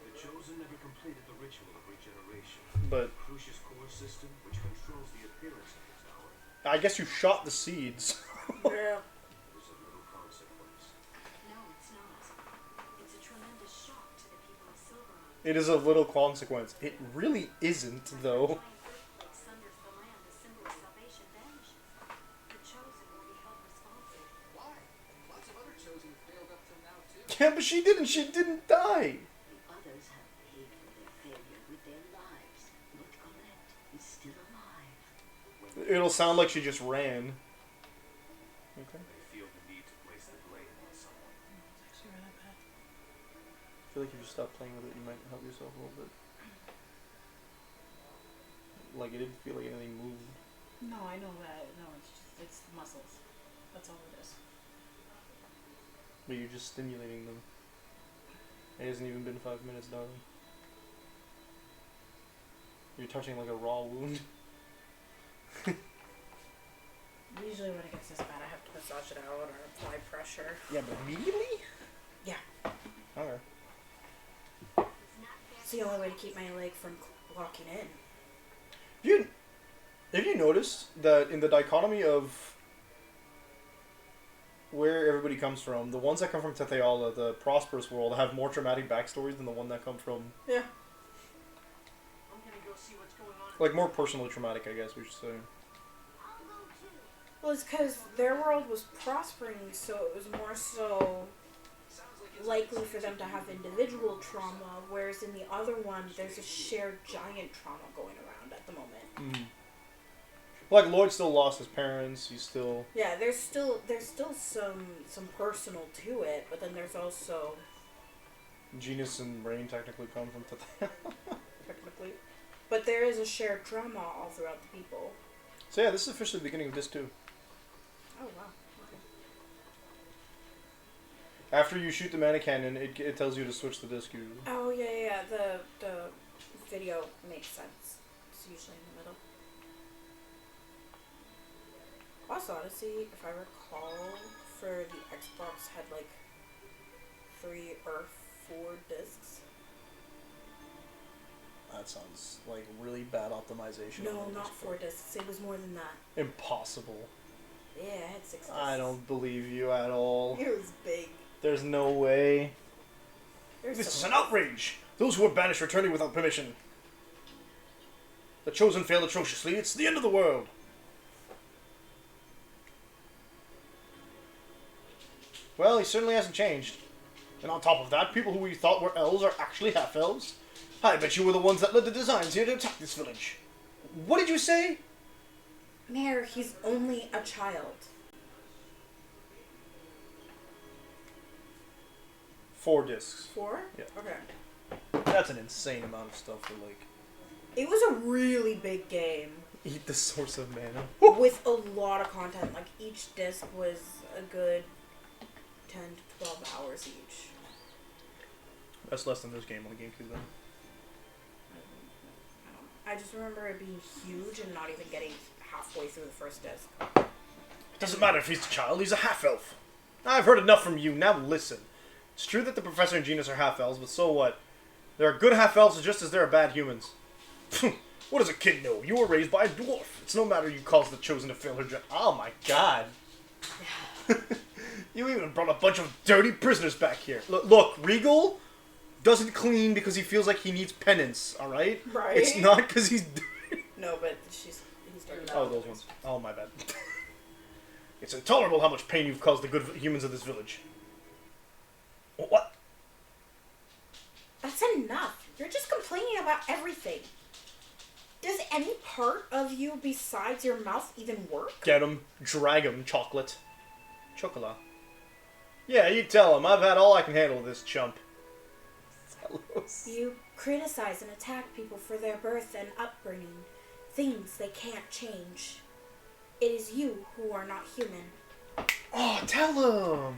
The Chosen never completed the ritual of regeneration. But Crucius core system, which controls the appearance of the tower, I guess you shot the seeds. Yeah. is of little consequence. No, it's not. It's a tremendous shock to the people of Silverhawk. It is of little consequence. It really isn't, though. Giant earthquake sunders the land, the symbol of salvation vanishes. The chosen will be held responsible. Why? Lots of other chosen have failed up till now too. Yeah, but she didn't. She didn't die. The others have paid for their failure with their lives, but Colette is still alive. It'll sound like she just ran. Okay. They feel the need to place the blame on someone. I feel like if you stop playing with it, you might help yourself a little bit. Like, it didn't feel like anything moved. No, I know that. No, it's the muscles. That's all it is. But you're just stimulating them. It hasn't even been 5 minutes, darling. You're touching like a raw wound. Usually when it gets this bad, I have to massage it out or apply pressure. Yeah, but immediately? Yeah. Okay. It's not fair. It's the only way to keep my leg from locking in. Have you noticed that in the dichotomy of where everybody comes from, the ones that come from Tetheala, the prosperous world, have more traumatic backstories than the one that come from, Yeah. I'm gonna go see what's going on. like, more personally traumatic, I guess we should say. I'll go too. Well, it's because their world was prospering, so it was more so Sounds like it's likely for them to have individual trauma, whereas in the other one, there's a shared giant trauma going around at the moment. Like, Lloyd still lost his parents, he's still... Yeah, there's still some personal to it, but then there's also Genus and Rain technically come from Tetheala. technically, but there is a shared trauma all throughout the people. So yeah, this is officially the beginning of this too. Oh wow. Okay. After you shoot the mannequin, it tells you to switch the disc usually. Oh yeah. The video makes sense. It's usually in the middle. Also, Odyssey, if I recall, for the Xbox had like 4 discs. That sounds like really bad optimization. No, on not this 4 discs. It was more than that. Impossible. Yeah, it had 6 discs. I don't believe you at all. It was big. There's no way. There's This is some- an outrage! Those who are banished returning without permission. The Chosen failed atrociously. It's the end of the world. Well, he certainly hasn't changed. And on top of that, people who we thought were elves are actually half-elves. I bet you were the ones that led the designs here to attack this village. What did you say? Mayor, he's only a child. 4 discs. 4? Yeah. Okay. That's an insane amount of stuff for, like, It was a really big game eat the source of mana. with a lot of content. Like, each disc was a good 10 to 12 hours each. That's less than this game on the GameCube, then. I just remember it being huge and not even getting halfway through the first disc. It doesn't matter if he's a child, he's a half-elf. I've heard enough from you, now listen. It's true that the Professor and Genus are half-elves, but so what? There are good half-elves just as there are bad humans. What does a kid know? You were raised by a dwarf. It's no matter you cause the Chosen to fail her job. Oh my god. You even brought a bunch of dirty prisoners back here. Look, Regal doesn't clean because he feels like he needs penance, alright? Right. It's not because he's dirty. No, but he's dirty. Oh, those ones. Oh, my bad. It's intolerable how much pain you've caused the good humans of this village. What? That's enough. You're just complaining about everything. Does any part of you besides your mouth even work? Get him. Drag him. Chocolate. Chocolat. Yeah, you tell him. I've had all I can handle with this chump. You criticize and attack people for their birth and upbringing. Things they can't change. It is you who are not human. Oh, tell him.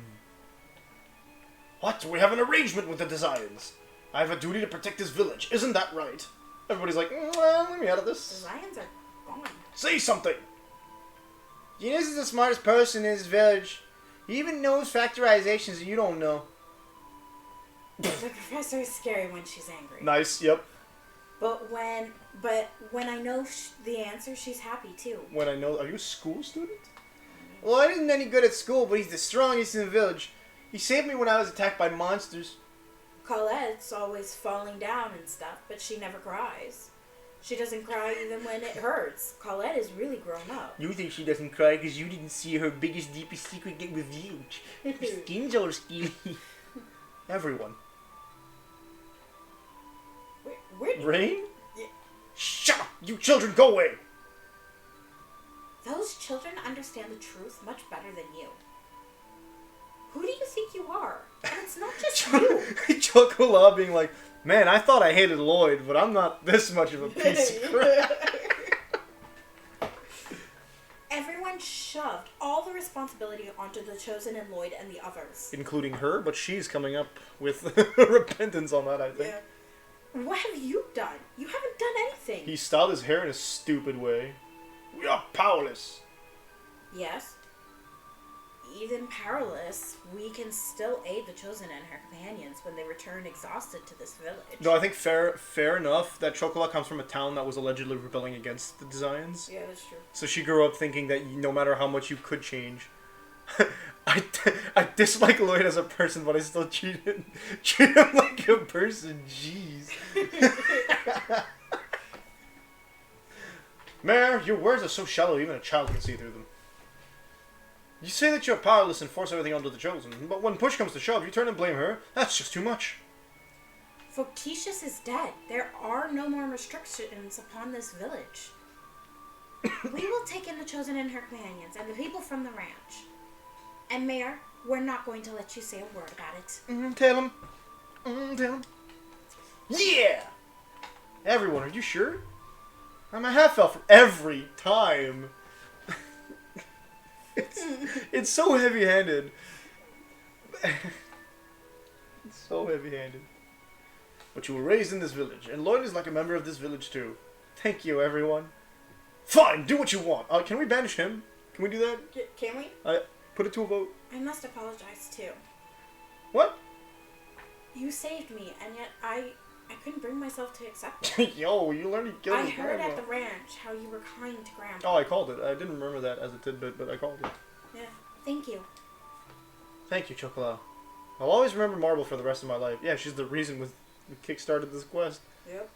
What? We have an arrangement with the Designs. I have a duty to protect this village. Isn't that right? Everybody's like, well, let me out of this. The Lions are gone. Say something. Genus is the smartest person in his village. He even knows factorizations that you don't know. The professor is scary when she's angry. Nice, yep. But when I know the answer, she's happy too. When I know... Are you a school student? Well, I isn't any good at school, but he's the strongest in the village. He saved me when I was attacked by monsters. Colette's always falling down and stuff, but she never cries. She doesn't cry even when it hurts. Colette is really grown up. You think she doesn't cry because you didn't see her biggest, deepest secret get revealed. Her skin's all skinny. Everyone. Where Rain? Yeah. Shut up! You children, go away! Those children understand the truth much better than you. Who do you think you are? And it's not just you. Chocolat being like, man, I thought I hated Lloyd, but I'm not this much of a piece of crap. Everyone shoved all the responsibility onto the Chosen and Lloyd and the others. Including her, but she's coming up with repentance on that, I think. Yeah. What have you done? You haven't done anything. He styled his hair in a stupid way. We are powerless. Yes. Even powerless, we can still aid the Chosen and her companions when they return exhausted to this village. No, I think fair enough that Chocolat comes from a town that was allegedly rebelling against the Designs. Yeah, that's true. So she grew up thinking that no matter how much you could change. I dislike Lloyd as a person, but I still treat him like a person. Jeez. Mare, your words are so shallow even a child can see through them. You say that you're powerless and force everything onto the Chosen, but when push comes to shove, you turn and blame her. That's just too much. Foctitius is dead. There are no more restrictions upon this village. We will take in the Chosen and her companions and the people from the ranch. And Mayor, we're not going to let you say a word about it. Tell him. Tell him. Yeah! Everyone, are you sure? I'm a half-elf every time. It's so heavy-handed. It's so heavy-handed. But you were raised in this village, and Lloyd is like a member of this village too. Thank you, everyone. Fine, do what you want. Can we banish him? Can we do that? Can we? Put it to a vote. I must apologize too. What? You saved me, and yet I couldn't bring myself to accept it. Yo, you learned to kill I his heard grandma. at the ranch how you were kind to Grandpa. Oh, I called it. I didn't remember that as a tidbit, but I called it. Yeah, thank you. Thank you, Chocolat. I'll always remember Marble for the rest of my life. Yeah, she's the reason we kickstarted this quest. Yep.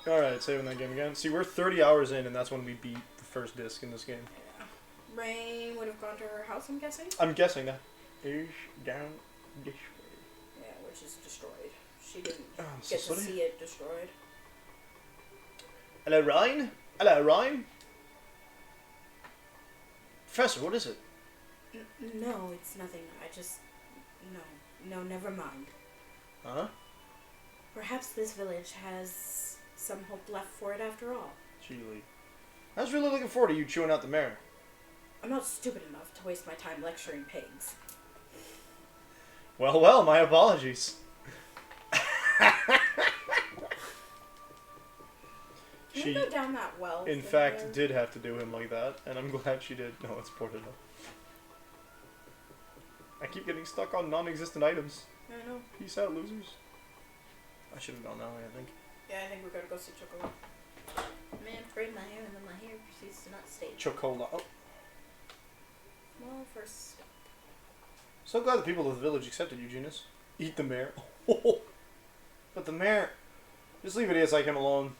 Alright, saving that game again. See, we're 30 hours in, and that's when we beat the first disc in this game. Yeah. Rain would have gone to her house, I'm guessing? I'm guessing that is down this way. Yeah, which is destroyed. She didn't Oh, I'm so get to sorry. see it destroyed. Hello, Ryan? Hello, Ryan? Professor, what is it? No, it's nothing. I just... No, never mind. Huh? Perhaps this village has some hope left for it after all. Chile. I was really looking forward to you chewing out the mare. I'm not stupid enough to waste my time lecturing pigs. Well, my apologies. Can She, we go down that well? in from fact, there? did have to do him like that, and I'm glad she did. No, it's ported up. I keep getting stuck on non-existent items. I know. Peace out, losers. I should have gone that way, I think. Yeah, I think we're gonna go see Chocolate. Man, braid my hair and then my hair proceeds to not stay. Chocola. Oh. Well, first step. So glad the people of the village accepted you, Genus. Eat the mare. But the mare... Just leave idiots like him alone.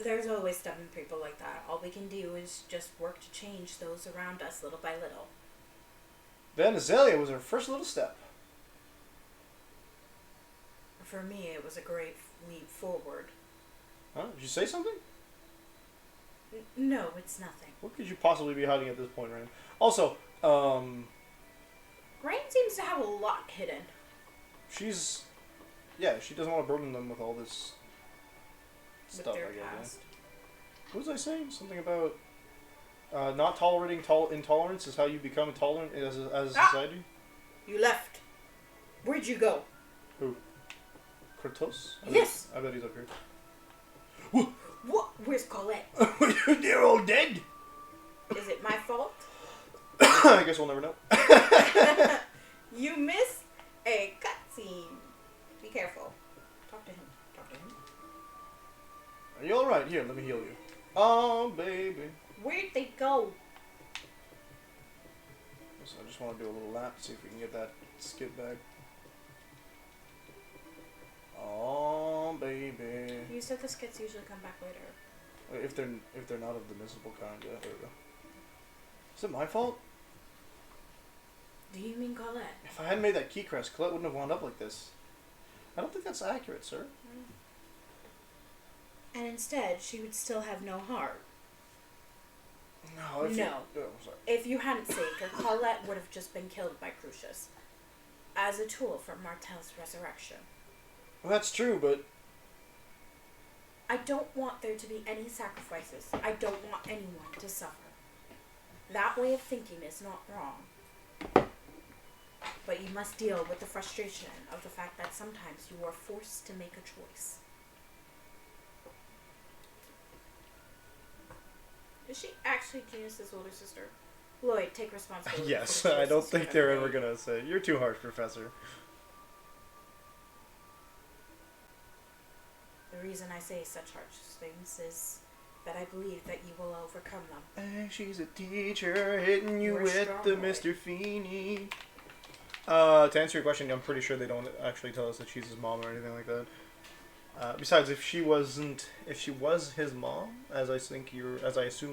There's always stubborn people like that. All we can do is just work to change those around us little by little. Then Azalea was her first little step. For me, it was a great leap forward. Huh? Did you say something? No, it's nothing. What could you possibly be hiding at this point, Rain? Also, Rain seems to have a lot hidden. she's... Yeah, she doesn't want to burden them with all this With stuff, their I guess. past. Yeah. What was I saying? Something about not tolerating intolerance is how you become tolerant as a society? You left. Where'd you go? Who? Kratos? Yes. I bet he's up here. What? Where's Colette? They're all dead! Is it my fault? I guess we'll never know. You missed a cutscene. Be careful. Talk to him. Talk to him. Are you alright? Here, let me heal you. Oh, baby. Where'd they go? So I just want to do a little lap, see if we can get that skip back. Oh, baby. You said the skits usually come back later. If they're not of the miserable kind, yeah, there we go. Is it my fault? Do you mean Colette? If I hadn't made that key crest, Colette wouldn't have wound up like this. I don't think that's accurate, sir. And instead, she would still have no heart. No. No. Oh, sorry. If you hadn't saved her, Colette would have just been killed by Crucius. As a tool for Martel's resurrection. Well, that's true, but I don't want there to be any sacrifices. I don't want anyone to suffer. That way of thinking is not wrong. But you must deal with the frustration of the fact that sometimes you are forced to make a choice. Is she actually Genus's older sister? Lloyd, take responsibility. yes, for the I don't choices you think they're have ever made. gonna say, "You're too harsh, Professor." The reason I say such harsh things is that I believe that you will overcome them. Hey, she's a teacher hitting you You're a with strong the boy. Mr. Feeney. To answer your question, I'm pretty sure they don't actually tell us that she's his mom or anything like that. Besides, if she was his mom, as I assume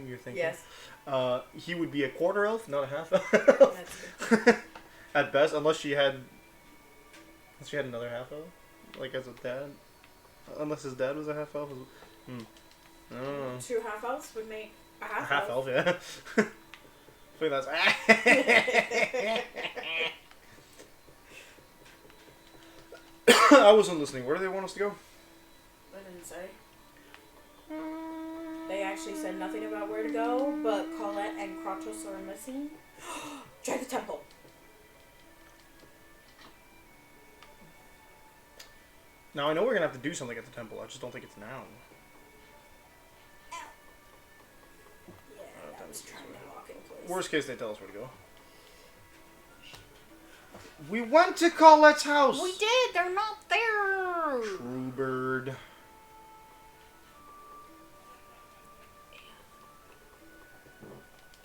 you're thinking, Yes. he would be a quarter elf, not a half elf. That's good. At best, unless she had another half elf, like as a dad. Unless his dad was a half elf. I don't know. 2 half elves would make a A half, half elf, yeah. I think that's. I wasn't listening. Where do they want us to go? I didn't say. They actually said nothing about where to go, but Colette and Kratos are missing. Try the temple. Now I know we're gonna have to do something at the temple. I just don't think it's now. Yeah, I was trying to walk in place. Worst case, they tell us where to go. We went to Colette's house. We did. They're not there. True bird.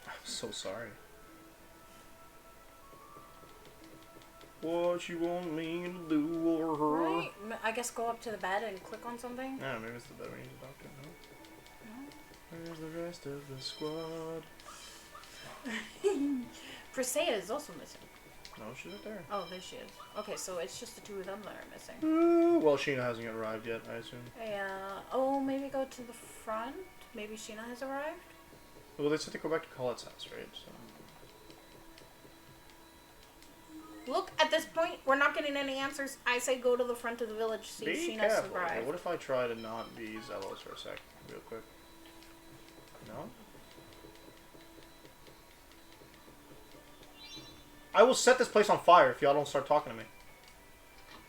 I'm so sorry. What you want me to do or her? Right. I guess go up to the bed and click on something. Yeah, maybe it's the bed we need to talk to. No? Where's the rest of the squad? Presea is also missing. No, she's right there. Oh, there she is. Okay, so it's just the two of them that are missing. Well, Sheena hasn't arrived yet, I assume. Yeah. Oh, maybe go to the front. Maybe Sheena has arrived. Well, they said to go back to Colette's house, right? So. Look, at this point, we're not getting any answers. I say go to the front of the village, see if Be Sheena's careful. arrived. What if I try to not be zealous for a sec, real quick? No? I will set this place on fire if y'all don't start talking to me.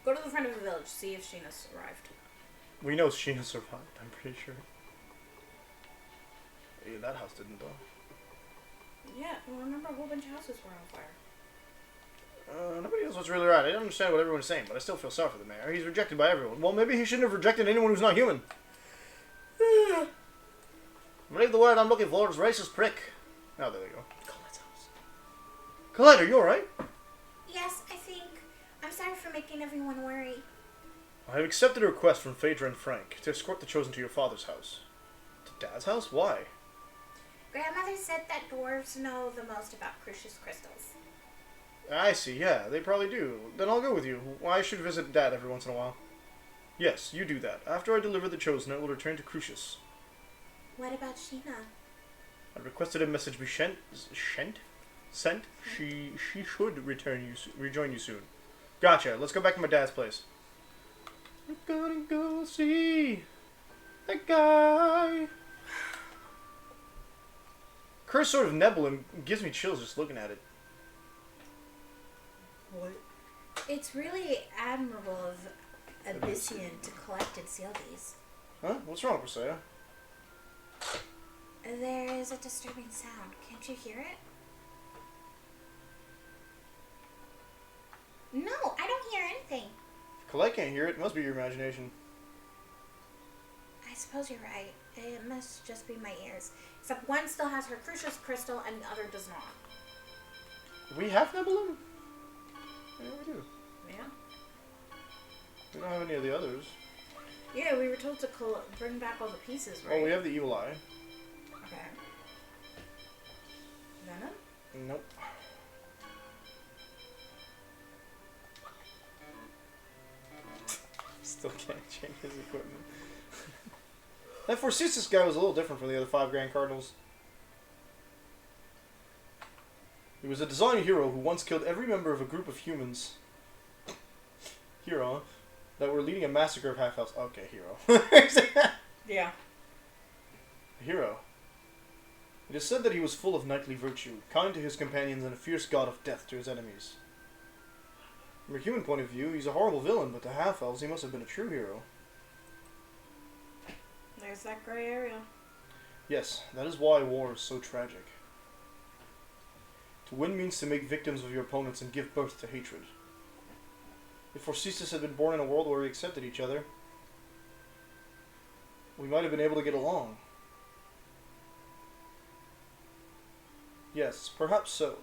Go to the front of the village, see if Sheena's arrived. We know Sheena survived, I'm pretty sure. Yeah, that house didn't, though. Yeah, well, remember a whole bunch of houses were on fire. Nobody knows what's really right. I don't understand what everyone's saying, but I still feel sorry for the mayor. He's rejected by everyone. Well, maybe he shouldn't have rejected anyone who's not human. I believe the word I'm looking for is racist prick. Oh, there they go. Colette's house. Colette, are you alright? Yes, I think. I'm sorry for making everyone worry. I have accepted a request from Phaedra and Frank to escort the Chosen to your father's house. To Dad's house? Why? Grandmother said that dwarves know the most about Crucius crystals. I see, yeah, they probably do. Then I'll go with you. I should visit Dad every once in a while. Yes, you do that. After I deliver the Chosen, it will return to Crucius. What about Sheena? I requested a message be sent. She should rejoin you soon. Gotcha. Let's go back to my dad's place. We're gonna go see that guy. Cursed Sword of Nebulum gives me chills just looking at it. What? It's really admirable of Abyssian to collect and seal these. Huh? What's wrong, Presea? There is a disturbing sound. Can't you hear it? No, I don't hear anything. If Colette can't hear it, it must be your imagination. I suppose you're right. It must just be my ears. Except one still has her Crucius crystal and the other does not. We have Nebulum? Yeah, we do. Yeah? We don't have any of the others. Yeah, we were told to bring back all the pieces, right? Oh, we have the Evil Eye. Okay. Venom? Nope. Still can't change his equipment. That Forsythus guy was a little different from the other 5 Grand Cardinals. He was a design hero who once killed every member of a group of humans. Hero, that were leading a massacre of half-elves. Okay, hero. Yeah. Hero. It is said that he was full of knightly virtue, kind to his companions, and a fierce god of death to his enemies. From a human point of view, he's a horrible villain, but to half-elves, he must have been a true hero. There's that gray area. Yes, that is why war is so tragic. To win means to make victims of your opponents and give birth to hatred. If Forsythus had been born in a world where we accepted each other, we might have been able to get along. Yes, perhaps so.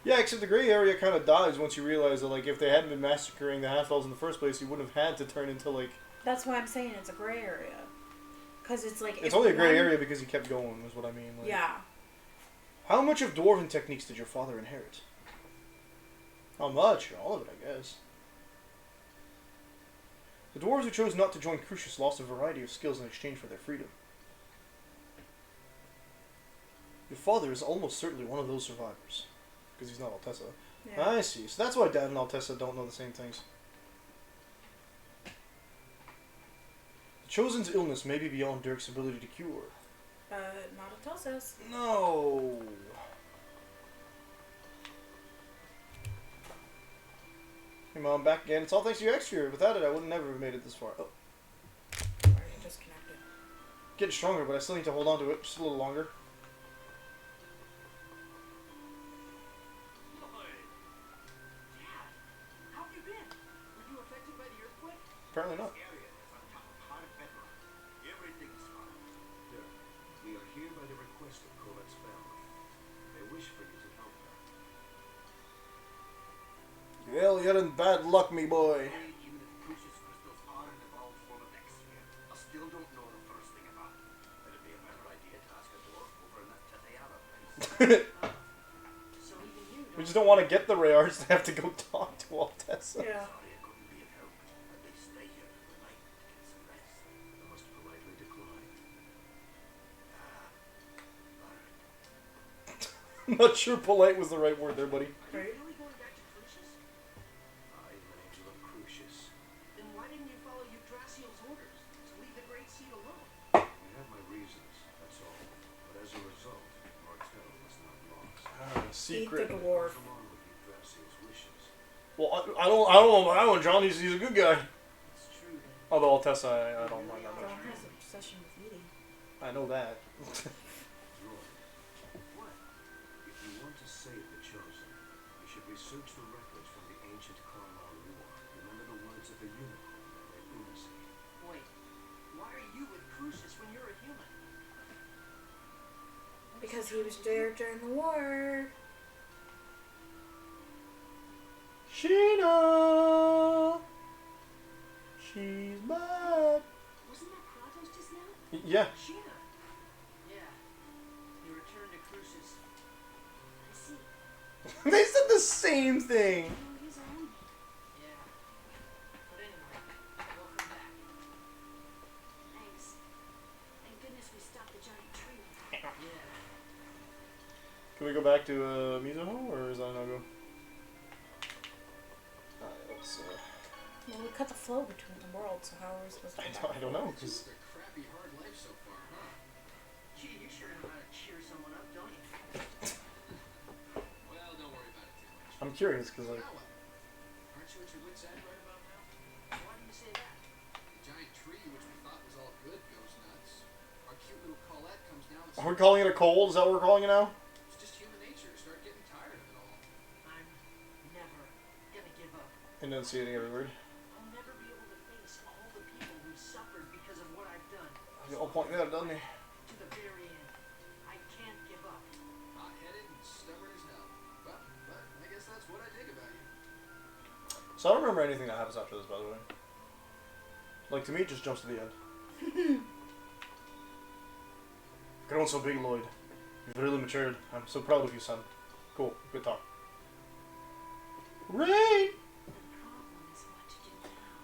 Yeah, except the gray area kind of dies once you realize that, like, if they hadn't been massacring the half-elves in the first place, you wouldn't have had to turn into, like... That's why I'm saying it's a gray area. Because it's like... It's only a gray area because he kept going, is what I mean. Like, yeah. How much of dwarven techniques did your father inherit? Not much. All of it, I guess. The dwarves who chose not to join Crucius lost a variety of skills in exchange for their freedom. Your father is almost certainly one of those survivors. Because he's not Altessa. Yeah. I see. So that's why Dad and Altessa don't know the same things. The Chosen's illness may be beyond Dirk's ability to cure. Not a Telsus. No. Hey Mom, back again. It's all thanks to you extra. Without it, I would never have made it this far. Oh. Already disconnected. Getting stronger, but I still need to hold on to it just a little longer. Lloyd. Dad. Apparently not. This area is on top of hard bedrock. Everything's fine. Sir, we are here by the request of Colette's family. They wish for you to help them. Well, you're in bad luck, me boy. Even if Crucius crystals are an evolved form of X-Sphere, I still don't know the first thing about it. It'd be a better idea to ask a dwarf over in that Tateyama place. So even you We just don't want to get the Rayards to have to go talk to Altessa. Yeah. Sorry I couldn't be of help. At least stay here for the night to get some rest. I must politely decline. Alright. I'm not sure polite was the right word there, buddy. Right. really going back to Crucius? I am an angel of Crucius. Then why didn't you follow Yggdrasil's orders to leave the Great Sea alone? I have my reasons, that's all. But as a result, Martel was not lost. Secret. Eat the dwarf. Goes along with Yggdrasil's wishes. Well, I don't know about that one, John. He's a good guy. It's true then. Although Altessa, I don't mind that much. John has an obsession with eating. I know that. Roy, What? if you want to save the Chosen, you should research the records from the ancient Carlisle War. Remember the words of the unicorn that lay lunacy. Wait. Why are you with Crucius when you're a human? Because he was there during the war. Sheena! She's back. Wasn't that Kratos just now? Yeah. Sheena. Yeah. You returned to Crucius. I see. They said the same thing. Oh, he's on. Yeah. But anyway, welcome back. Thanks. Thank goodness we stopped the giant tree. Yeah. Can we go back to Mizuho, or is that a no-go? Alright, let's, Well, we cut the flow between the worlds, so how are we supposed to go back? I don't know, because... It's a crappy hard life so far, huh? Gee, you sure know how to cheer someone up, don't you? Well, don't worry about it too much. I'm curious, because, like... Now what? Aren't you at your wit's end right about now? Why do you say that? The giant tree, which we thought was all good, goes nuts. Our cute little Colette comes down and Are we calling it a cold? Is that what we're calling it now? it's just human nature. Start getting tired of it all. I'm never gonna give up. Enunciating every word. I'll never be able to face all the people who suffered because of what I've done. He all pointing at it, doesn't he? To the very end. I can't give up. Hot-headed and stubborn as hell. Well, but I guess that's what I dig about you. So I don't remember anything that happens after this, by the way. Like, to me, it just jumps to the end. Grown so big, Lloyd. You've really matured. I'm so proud of you, son. Cool. Good talk. Rain! The problem is what to do now.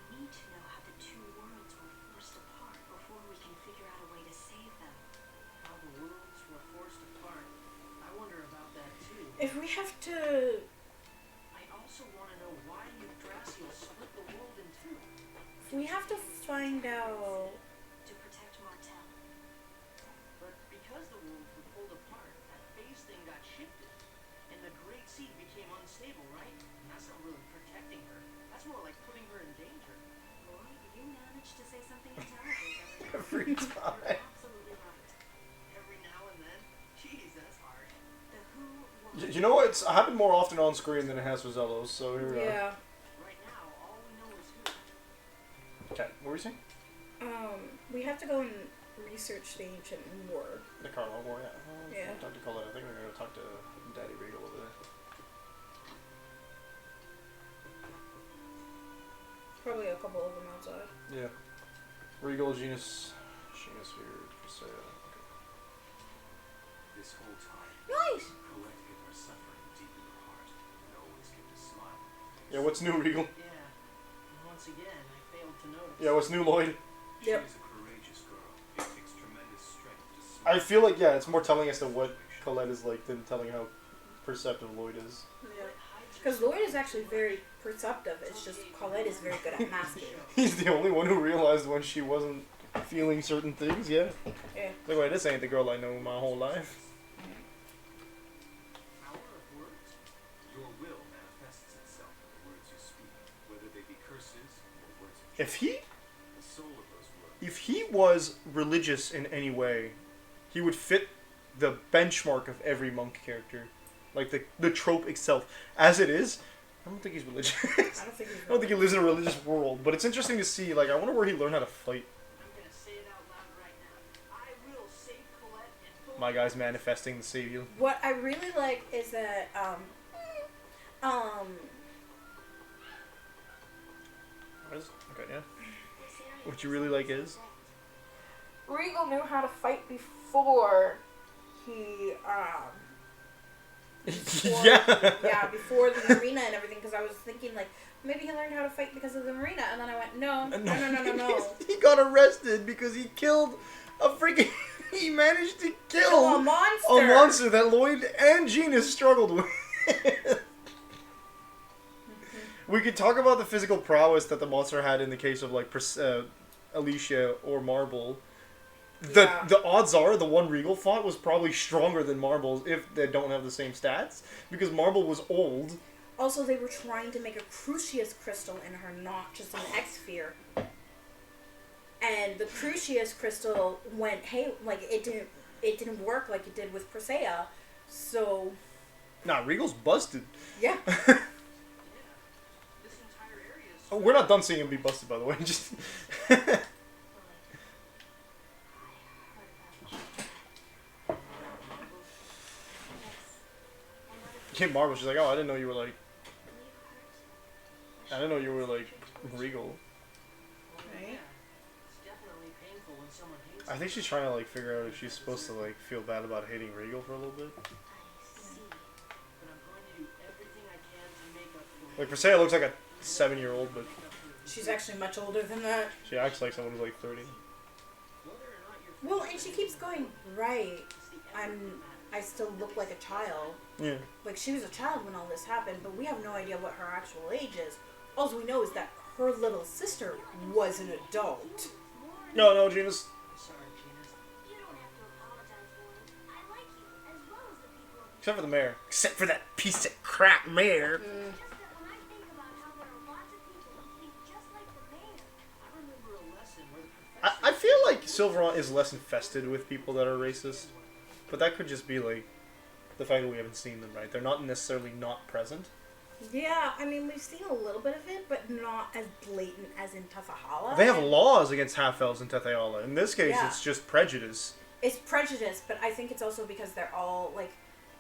We need to know how the two worlds were forced apart before we can figure out a way to save them. How the worlds were forced apart. I wonder about that too. If we have to... I also want to know why Yggdrasil split the world in two. If we have to find out... To protect Martel. But because the worlds were pulled apart, that phase thing got shifted. And the Great Sea became unstable, right? And that's not really protecting her. That's more like putting her in danger. Lloyd, you managed to say something intelligent. Every You're time. absolutely right. Every now and then. Jeez, that's hard. The who was... You know what? It's happened more often on screen than it has with Zellos, so here we are. Yeah. Right now, all we know is who. Okay, what were you saying? We have to go and research the ancient war. The Carlisle War, yeah. Yeah. Talk to Colette. I think we're going to talk to Daddy Regal over there. Probably a couple of them outside. Yeah. Regal, Genus here, Priscilla. Okay. This whole time, Nice! Colette hid her suffering deep in her heart and always kept a smile on her face. Yeah, what's new, Regal? Yeah. And once again, I failed to notice. Yeah, what's new, Lloyd? She Yep. is a courageous girl. It takes tremendous strength to I smile. feel like, yeah, it's more telling us to what Colette is like than telling how perceptive Lloyd is. Yeah. Because Lloyd is actually very perceptive. It's just Colette is very good at masking. He's the only one who realized when she wasn't feeling certain things, yeah. Yeah. Like, wait, this ain't the girl I know my whole life. Power of words? Your will manifests itself in the words you speak, whether they be curses or words of If he the soul of those words. if he was religious in any way, he would fit the benchmark of every monk character. Like the trope itself. As it is, I don't think he's religious. I don't think he's I don't think he lives in a religious world, but it's interesting to see. Like, I wonder where he learned how to fight. I'm gonna say it out loud right now. I will save Colette and both. My guy's manifesting the savior. What I really like is that Okay, yeah. What you really like is? Regal knew how to fight before he before the arena and everything, because I was thinking like maybe he learned how to fight because of the arena, and then I went no. He got arrested because he killed a freaking. He managed to kill Kill a monster that Lloyd and Gina struggled with. We could talk about the physical prowess that the monster had in the case of like Alicia or Marble. The odds are the one Regal fought was probably stronger than Marble's if they don't have the same stats, because Marble was old. Also, they were trying to make a Crucius crystal in her, not just an X-Sphere. And the Crucius crystal went, hey, like it didn't work like it did with Persea. So Nah, Regal's busted. yeah. This entire area is. Oh, we're not done seeing him be busted, by the way. Just Kim Marble, she's like, oh, I didn't know you were like Regal. Right. It's definitely painful when someone hates. I think she's trying to like figure out if she's supposed to like feel bad about hating Regal for a little bit. But I'm going to do everything I can to make up for Like Persea looks like a 7-year-old, but She's actually much older than that. she acts like someone who's like 30. Well, and she keeps going, right, I still look like a child. Yeah. Like, she was a child when all this happened, but we have no idea what her actual age is. All we know is that her little sister was an adult. No, Gina's. Sorry, Gina. You don't have to apologize, Lloyd. I like you, as well as the people of Except for the mayor. Except for that piece of crap mayor. Just that when I think about how there are lots of people who think just like the mayor. I remember a lesson where the professor. I feel like Silveron is less infested with people that are racist. But that could just be like the fact that we haven't seen them, right? They're not necessarily not present. Yeah, I mean, we've seen a little bit of it, but not as blatant as in Tafahala. They have laws against half-elves in Tetheala. In this case, Yeah. it's just prejudice. It's prejudice, but I think it's also because they're all, like,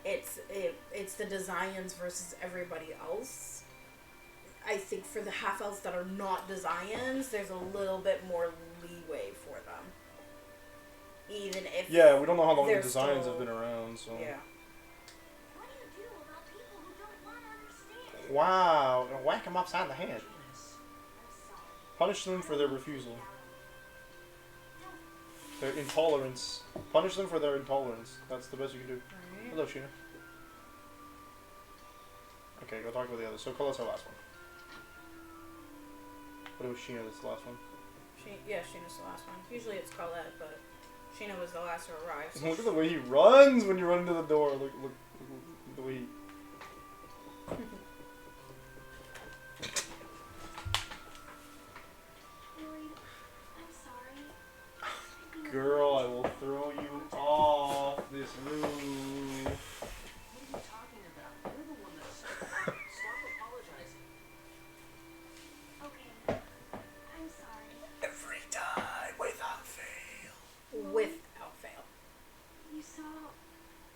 it's the Desians versus everybody else. I think for the half-elves that are not Desians, there's a little bit more leeway for them. Even if... Yeah, we don't know how long the they're Designs still- have been around, so... Yeah. What do you do about people who don't want to understand? Wow, whack them upside the head. Yes. I'm sorry. Punish them for their refusal. Their intolerance. Punish them for their intolerance. That's the best you can do. Hello, Sheena. Okay, go talk about the others. So Colette's our last one. But it was Sheena that's the last one. Sheena's the last one. Usually it's Colette, but Sheena was the last to arrive. So Look at the way he runs when you run into the door. Look the way he... Lloyd, I'm sorry. Girl, I will throw you off this roof. What are you talking about? You're the one that said that. Stop apologizing. Okay, I'm sorry. Every time, without fail. without fail. You saw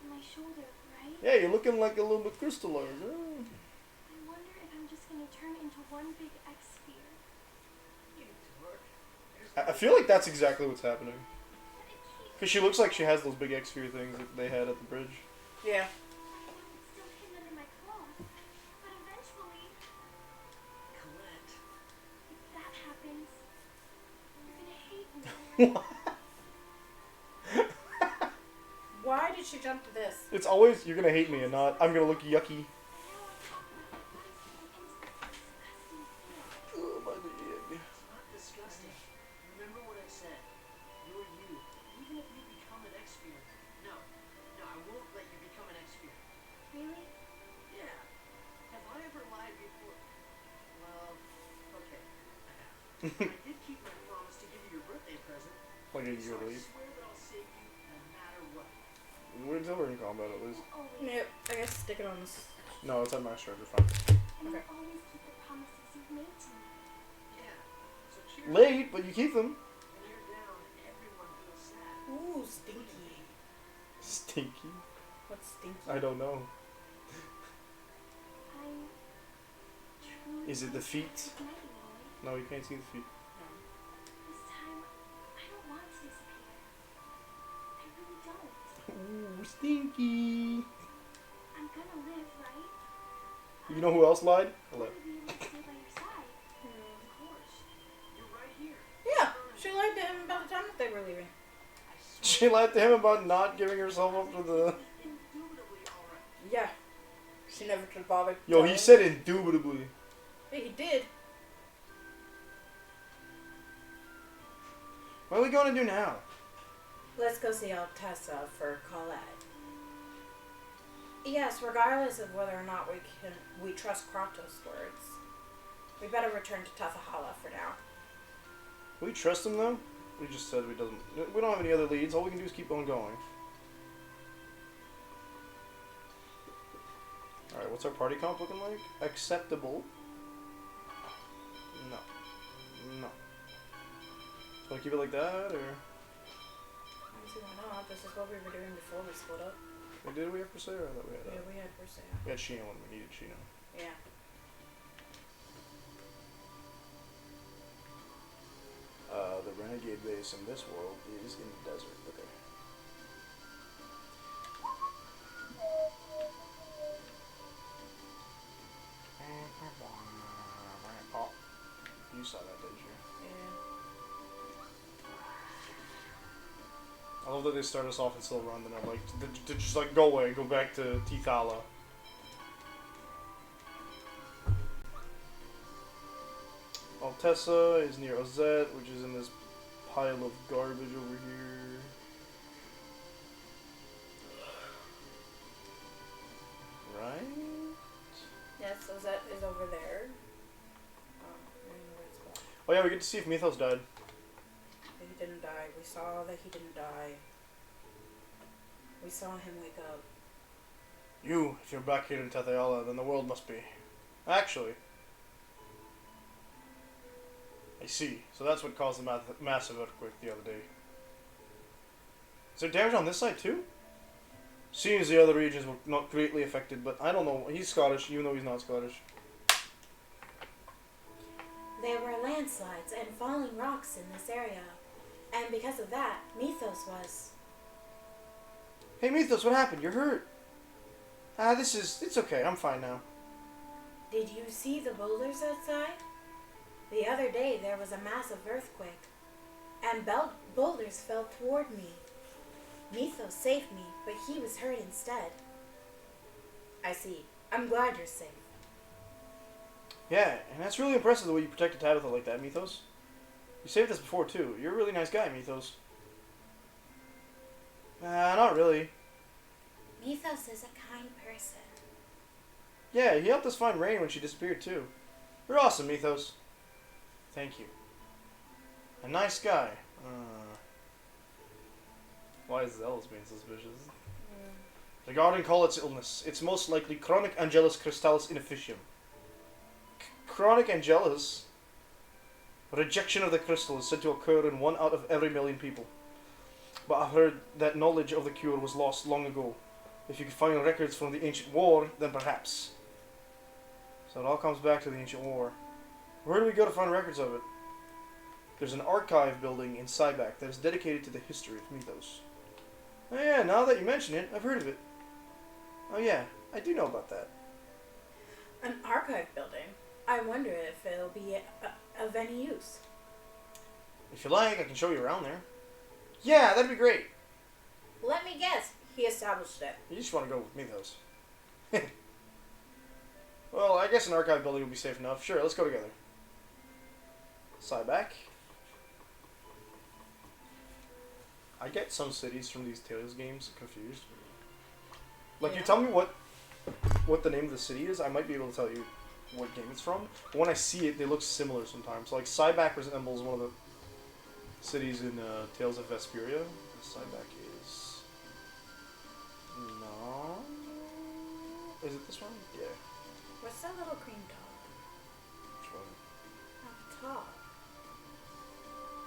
my shoulder, right? Yeah, you're looking like a little bit crystallized. Huh? I wonder if I'm just gonna turn into one big X sphere. You dork. I feel like that's exactly what's happening. But it keeps. Because she looks like she has those big X-sphere things that they had at the bridge. Yeah. I know it's still hidden under my cloth, but eventually, Colette. if that happens, you're gonna hate me. Why did she jump to this? It's always, you're gonna hate me and not, I'm gonna look yucky. Oh, my leg. It's not disgusting. Remember what I said. You're you. Even if you become an X-Sphere. No, I won't let you become an X-Sphere. Really? Yeah. Have I ever lied before? Well, okay. I have. I did keep my promise to give you your birthday present. Like a So year I late. swear that I'll save you no matter what. We're in combat at least. Always. Yep, I guess stick it on this. No, it's at Master. You're fine. And Okay. you always keep the promises you've made to me. Yeah. So cheers. Late, but you keep them. When you're down, everyone feels sad. Ooh, stinky. Stinky. What's stinky? I don't know. I truly Is it the want to feet? keep Maggie, Roy. No, you can't see the feet. This time, I don't want to disappear. I really don't. Ooh, stinky. I'm gonna live, right? You know who else lied? I Hello. want to be able to stay by your side. Of course. You're right here. Yeah, she lied to him about the time that they were leaving. I swear. She lied to him about not giving herself up to the... Indubitably alright. Yeah. She never could bother. Yo, he said indubitably. Yeah, he did. What are we going to do now? Let's go see Altessa for Colette. Yes, regardless of whether or not we trust Kratos' words, we better return to Tafahala for now. We trust him though? We just said we don't have any other leads. All we can do is keep on going. Alright, what's our party comp looking like? Acceptable. No. No. So I keep it like that, or... I don't see why not. This is what we were doing before we split up. What did we have for sale? I thought we had Yeah, we had for sale. we had Shino when we needed Shino. Yeah. The renegade base in this world is in the desert. Okay. Oh, you saw that, didn't you? Yeah. I love that they start us off in Silver and then I'm like, to just like go away, go back to Tithala. Altessa is near Ozette, which is in this pile of garbage over here. Right? Yes, so that is over there. We're in the right spot. Oh yeah, we get to see if Mythos died. But he didn't die. We saw that he didn't die. We saw him wake up. You, if you're back here in Tateyala, then the world must be. Actually. I see. So that's what caused the massive earthquake the other day. Is there damage on this side too? Seems the other regions were not greatly affected, but I don't know. He's Scottish, even though he's not Scottish. There were landslides and falling rocks in this area. And because of that, Mythos was... Hey Mythos, what happened? You're hurt. It's okay. I'm fine now. Did you see the boulders outside? The other day there was a massive earthquake, and boulders fell toward me. Mythos saved me, but he was hurt instead. I see. I'm glad you're safe. Yeah, and that's really impressive the way you protected Tabitha like that, Mythos. You saved us before too. You're a really nice guy, Mythos. Not really. Mythos is a kind person. Yeah, he helped us find Rain when she disappeared too. You're awesome, Mythos. Thank you. A nice guy. Why is Zelos being suspicious? Regarding Colette's illness, it's most likely chronic Angelus Crystallis inefficium. Chronic Angelus rejection of the crystal is said to occur in 1 out of every 1,000,000 people. But I've heard that knowledge of the cure was lost long ago. If you could find records from the ancient war, then perhaps. So it all comes back to the ancient war. Where do we go to find records of it? There's an archive building in Sybak that is dedicated to the history of Mythos. Oh yeah, now that you mention it, I've heard of it. Oh yeah, I do know about that. An archive building? I wonder if it'll be of any use. If you like, I can show you around there. Yeah, that'd be great. Let me guess. He established it. You just want to go with Mythos. Well, I guess an archive building would be safe enough. Sure, let's go together. Sybak. I get some cities from these Tales games confused. Like, you Yeah. tell me what the name of the city is, I might be able to tell you what game it's from. But when I see it, they look similar sometimes. So, like, Sybak resembles one of the cities in Tales of Vesperia. Sybak is... No... Is it this one? Yeah. What's that little green dot Which one? at the top?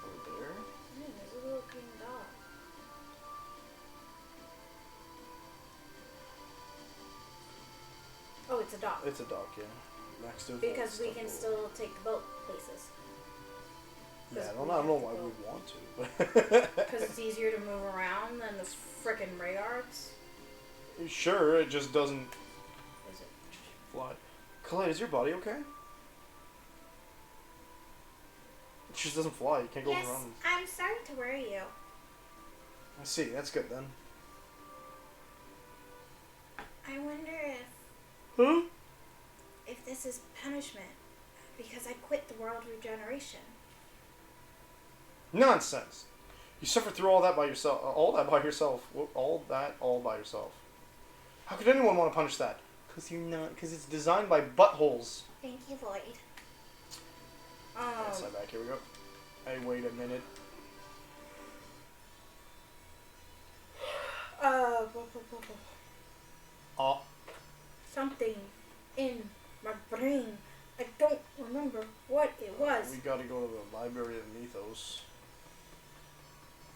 Over there? Yeah, there's a little green dot. Oh, it's a dock. It's a dock, yeah. Next to Because we can still take the boat places. Yeah, I 'Cause don't we know have to why go- we want to. Because it's easier to move around than the frickin' Rayards. Sure, it just doesn't Is it? fly. Colette, is your body okay? It just doesn't fly. You can't go Yes, around. I'm sorry to worry you. I see. That's good then. I wonder Huh? if this is punishment because I quit the world regeneration. Nonsense. You suffered through all that by yourself. All that by yourself. All by yourself. How could anyone want to punish that? Because you're not. Because it's designed by buttholes. Thank you, Lloyd. Slide back. Here we go. Hey, wait a minute. Something in my brain. I don't remember what it was. We gotta go to the Library of Mythos.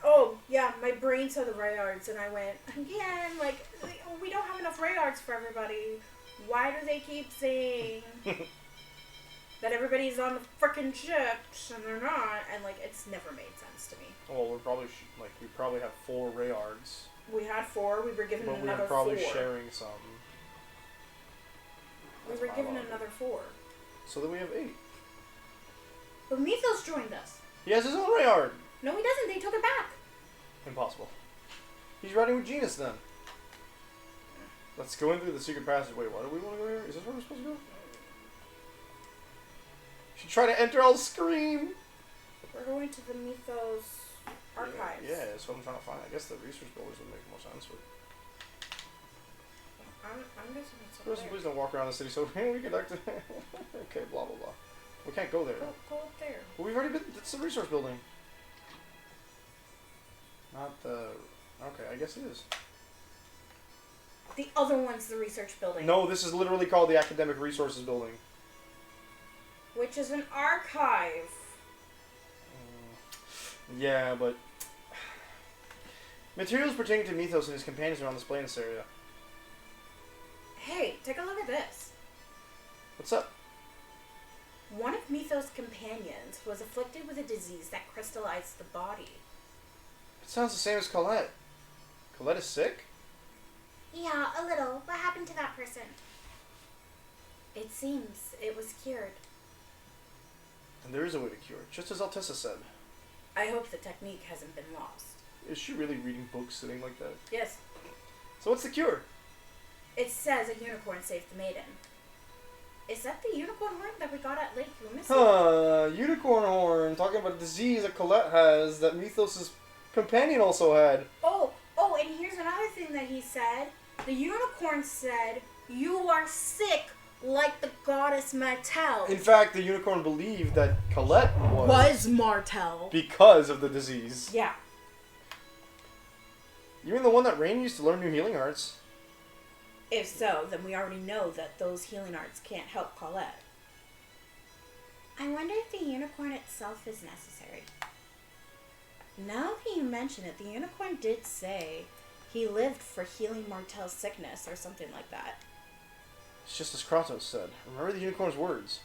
Oh, yeah, my brain saw the Rayards, and I went, again, like, we don't have enough Rayards for everybody. Why do they keep saying that everybody's on the frickin' ships, and they're not? And, like, it's never made sense to me. Well, we probably have 4 Rayards. We had 4, we were given But we another are probably 4. sharing some. We were given another 4. So then we have 8. But Mythos joined us. He has his own Rayard. No, he doesn't. They took it back. Impossible. He's riding with Genus then. Let's go in through the secret passage. Wait, why do we want to go here? Is this where we're supposed to go? She tried to enter, I'll scream! We're going to the Mythos archives. Yeah, that's what I'm trying to find. I guess the research buildings would make more sense. But I'm guessing it's over there. please don't walk around the city so hey, we conduct okay, blah blah blah. We can't go there. Go up there. Well, we've already been. It's the resource building. Not the. Okay, I guess it is. The other one's the research building. No, this is literally called the Academic Resources Building. Which is an archive. Yeah, but materials pertaining to Mythos and his companions are on display in this area. Hey, take a look at this. What's up? One of Mythos' companions was afflicted with a disease that crystallized the body. It sounds the same as Colette. Colette is sick? Yeah, a little. What happened to that person? It seems it was cured. And there is a way to cure it, just as Altessa said. I hope the technique hasn't been lost. Is she really reading books sitting like that? Yes. So what's the cure? It says a unicorn saved the maiden. Is that the unicorn horn that we got at Lake Lumis? Unicorn horn. Talking about a disease that Colette has that Mythos' companion also had. Oh, and here's another thing that he said. The unicorn said, "You are sick like the goddess Martel." In fact, the unicorn believed that Colette was Martel. because of the disease. Yeah. You mean the one that Rain used to learn new healing arts? If so, then we already know that those healing arts can't help Colette. I wonder if the unicorn itself is necessary. Now that you mention it, the unicorn did say he lived for healing Martel's sickness or something like that. It's just as Kratos said. Remember the unicorn's words.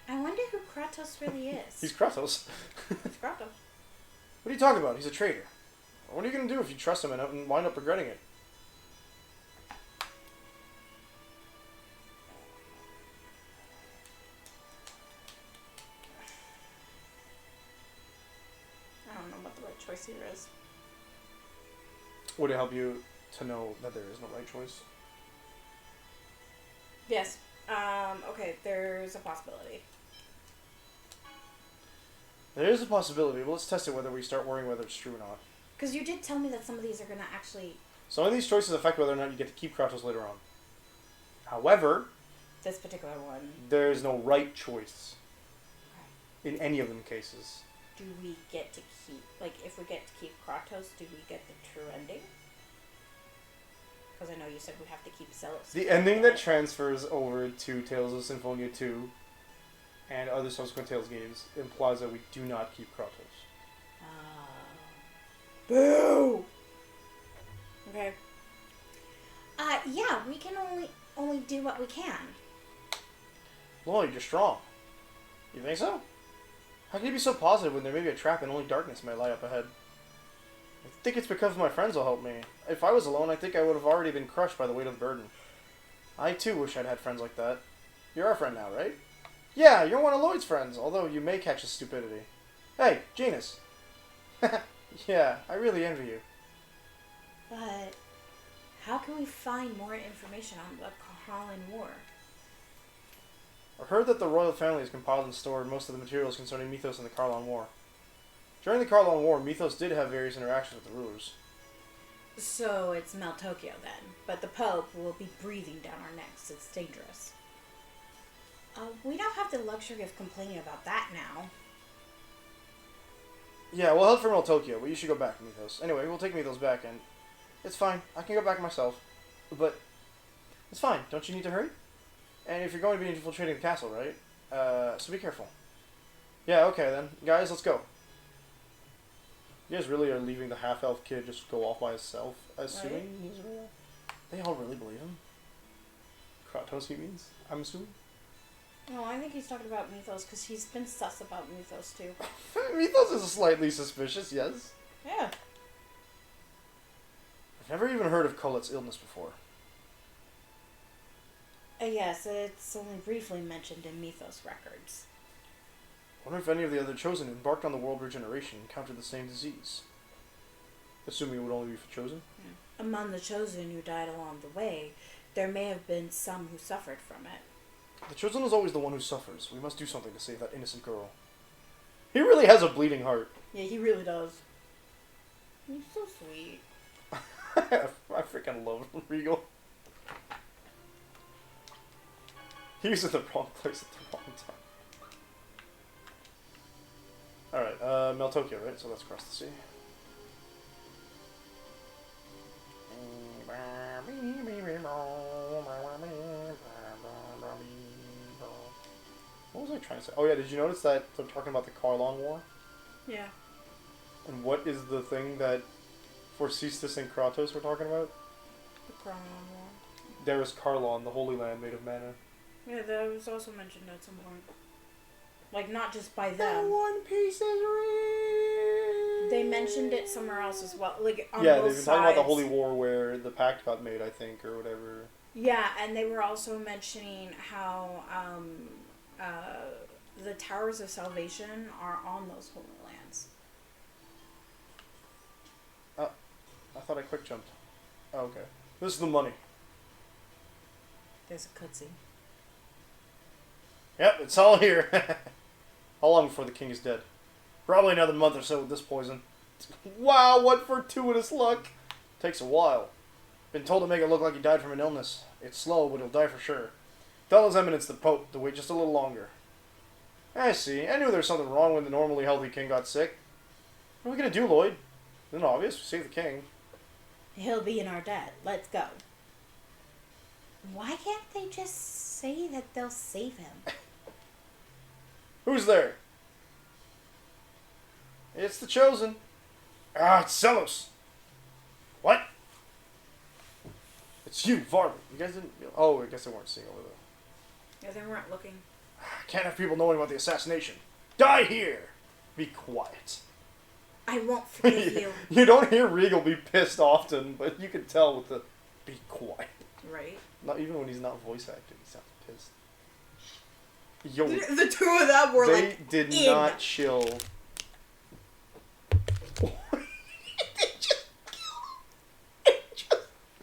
I wonder who Kratos really is. He's Kratos. It's Kratos. What are you talking about? He's a traitor. What are you going to do if you trust him and wind up regretting it? I don't know what the right choice here is. Would it help you to know that there is no right choice? Yes. Okay, there's a possibility. There is a possibility, but let's test it whether we start worrying whether it's true or not. Because you did tell me that some of these are going to actually... Some of these choices affect whether or not you get to keep Kratos later on. However, This particular one. there is no right choice in any of them cases. Do we get to keep... Like, if we get to keep Kratos, do we get the true ending? Because I know you said we have to keep Celos. The ending that transfers over to Tales of Symphonia 2 and other subsequent Tales games implies that we do not keep Kratos. Boo! Okay. Yeah, we can only do what we can. Lloyd, you're strong. You think so? How can you be so positive when there may be a trap and only darkness may lie up ahead? I think it's because my friends will help me. If I was alone, I think I would have already been crushed by the weight of the burden. I too wish I'd had friends like that. You're our friend now, right? Yeah, you're one of Lloyd's friends, although you may catch his stupidity. Hey, Genus. Yeah, I really envy you. But how can we find more information on the Carlin War? I heard that the royal family has compiled and stored most of the materials concerning Mythos and the Carlon War. During the Carlon War, Mythos did have various interactions with the rulers. So it's Meltokyo then, but the Pope will be breathing down our necks. It's dangerous. We don't have the luxury of complaining about that now. Yeah, we'll head for Meltokyo, but you should go back, Mythos. Anyway, we'll take Mythos back, and it's fine. I can go back myself. But it's fine. Don't you need to hurry? And if you're going to be infiltrating the castle, right? So be careful. Yeah, okay then. Guys, let's go. You guys really are leaving the half-elf kid just go off by himself, assuming he's real? They all really believe him? Kratos, he means? I'm assuming? No, I think he's talking about Mythos because he's been sus about Mythos too. Mythos is slightly suspicious, yes. Yeah. I've never even heard of Colette's illness before. Yes, it's only briefly mentioned in Mythos records. Wonder if any of the other Chosen who embarked on the world regeneration encountered the same disease. Assuming it would only be for Chosen? Yeah. Among the Chosen who died along the way, there may have been some who suffered from it. The Chosen is always the one who suffers. We must do something to save that innocent girl. He really has a bleeding heart. Yeah, he really does. He's so sweet. I freaking love Regal. He was in the wrong place at the wrong time. Alright, Meltokyo, right? So let's cross the sea. What was I trying to say? Oh yeah, did you notice that they're talking about the Carlon War? Yeah. And what is the thing that Forcestus and Kratos were talking about? The Crown War. There is Carlon, the Holy Land made of mana. Yeah, that was also mentioned at some point. Like, not just by them. The One Piece is real! They mentioned it somewhere else as well. Like, on yeah, both they've been talking about the sides. Holy War where the pact got made, I think, or whatever. Yeah, and they were also mentioning how the Towers of Salvation are on those Holy Lands. I thought I quick jumped. Oh, okay. This is the money. There's a cutscene. Yep, it's all here. How long before the king is dead? Probably another month or so with this poison. Wow, what fortuitous luck. Takes a while. Been told to make it look like he died from an illness. It's slow, but he'll die for sure. Tell His Eminence the Pope to wait just a little longer. I see. I knew there was something wrong when the normally healthy king got sick. What are we gonna do, Lloyd? Isn't it obvious? Save the king. He'll be in our debt. Let's go. Why can't they just say that they'll save him? Who's there? It's the Chosen. Ah, it's Celos. What? It's you, Varley. You guys didn't... Oh, I guess they weren't seeing over there. Yeah, they weren't looking. Can't have people knowing about the assassination. Die here! Be quiet. I won't forgive you. You don't hear Regal be pissed often, but you can tell with the... Be quiet. Right? Not even when he's not voice acting, he sounds pissed. Yo, The two of them were they like, did in. not chill. They just killed him.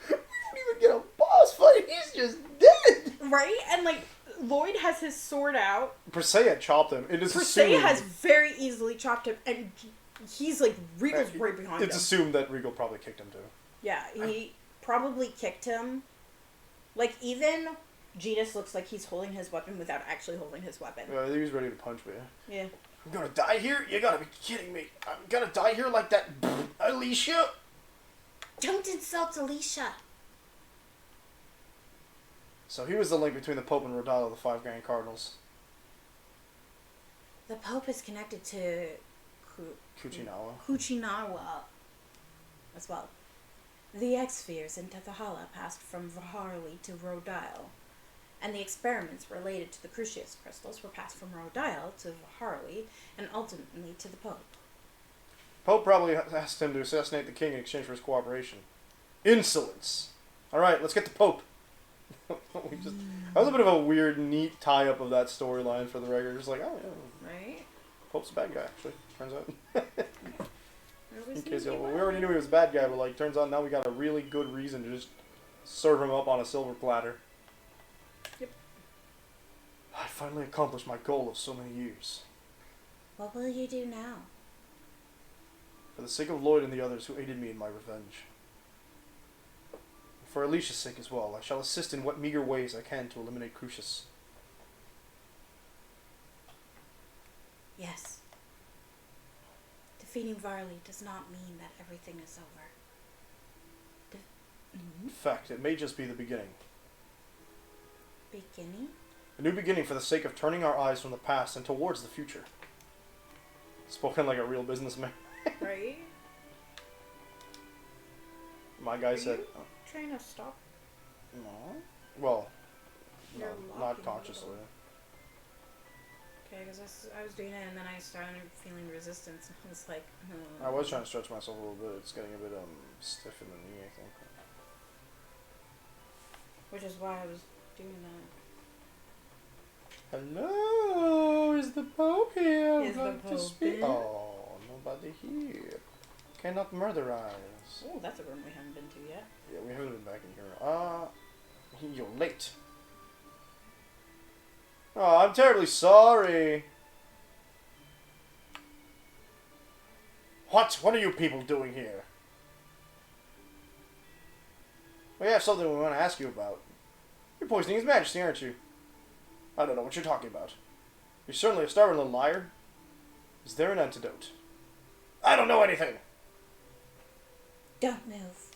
We don't even get a boss fight. He's just dead. Right? And like, Lloyd has his sword out. Persea chopped him. It is Persea assumed. has very easily chopped him, and he's like, Regal's right behind him. It's assumed that Regal probably kicked him too. Yeah, he probably kicked him. Like, even Genus looks like he's holding his weapon without actually holding his weapon. He was ready to punch me. Yeah. I'm gonna die here? You gotta be kidding me. I'm gonna die here like that Alicia? Don't insult Alicia. So he was the link between the Pope and Rodala, the 5 Grand Cardinals. The Pope is connected to Kuchinawa. as well. The X-spheres in Tethahala passed from Vaharli to Rodile, and the experiments related to the Crucius crystals were passed from Rodile to Vaharli, and ultimately to the Pope. Pope probably asked him to assassinate the king in exchange for his cooperation. Insolence! Alright, let's get the Pope. That was a bit of a weird, neat tie-up of that storyline for the regular. Just like, oh yeah. Right? Pope's a bad guy, actually. Turns out. There In was case no we already knew he was a bad guy, but like, turns out now we got a really good reason to just serve him up on a silver platter. Yep. I finally accomplished my goal of so many years. What will you do now? For the sake of Lloyd and the others who aided me in my revenge. For Alicia's sake as well, I shall assist in what meager ways I can to eliminate Crucius. Yes. Defeating Varley does not mean that everything is over. In fact, it may just be the beginning. Beginning? A new beginning for the sake of turning our eyes from the past and towards the future. Spoken like a real businessman. Right? My guy said... Trying to stop? No. Well, no, You're not locking consciously. Okay, because I was doing it and then I started feeling resistance. I was like, I was trying to stretch myself a little bit. It's getting a bit stiff in the knee, I think. Which is why I was doing that. Hello, is the Pope here? Is the I'd like to Pope speak. in? Oh, nobody here. Cannot murder eyes. Oh, that's a room we haven't been to yet. Yeah, we haven't been back in here. You're late. Oh, I'm terribly sorry. What? What are you people doing here? We have something we want to ask you about. You're poisoning His Majesty, aren't you? I don't know what you're talking about. You're certainly a stubborn little liar. Is there an antidote? I don't know anything. Don't move.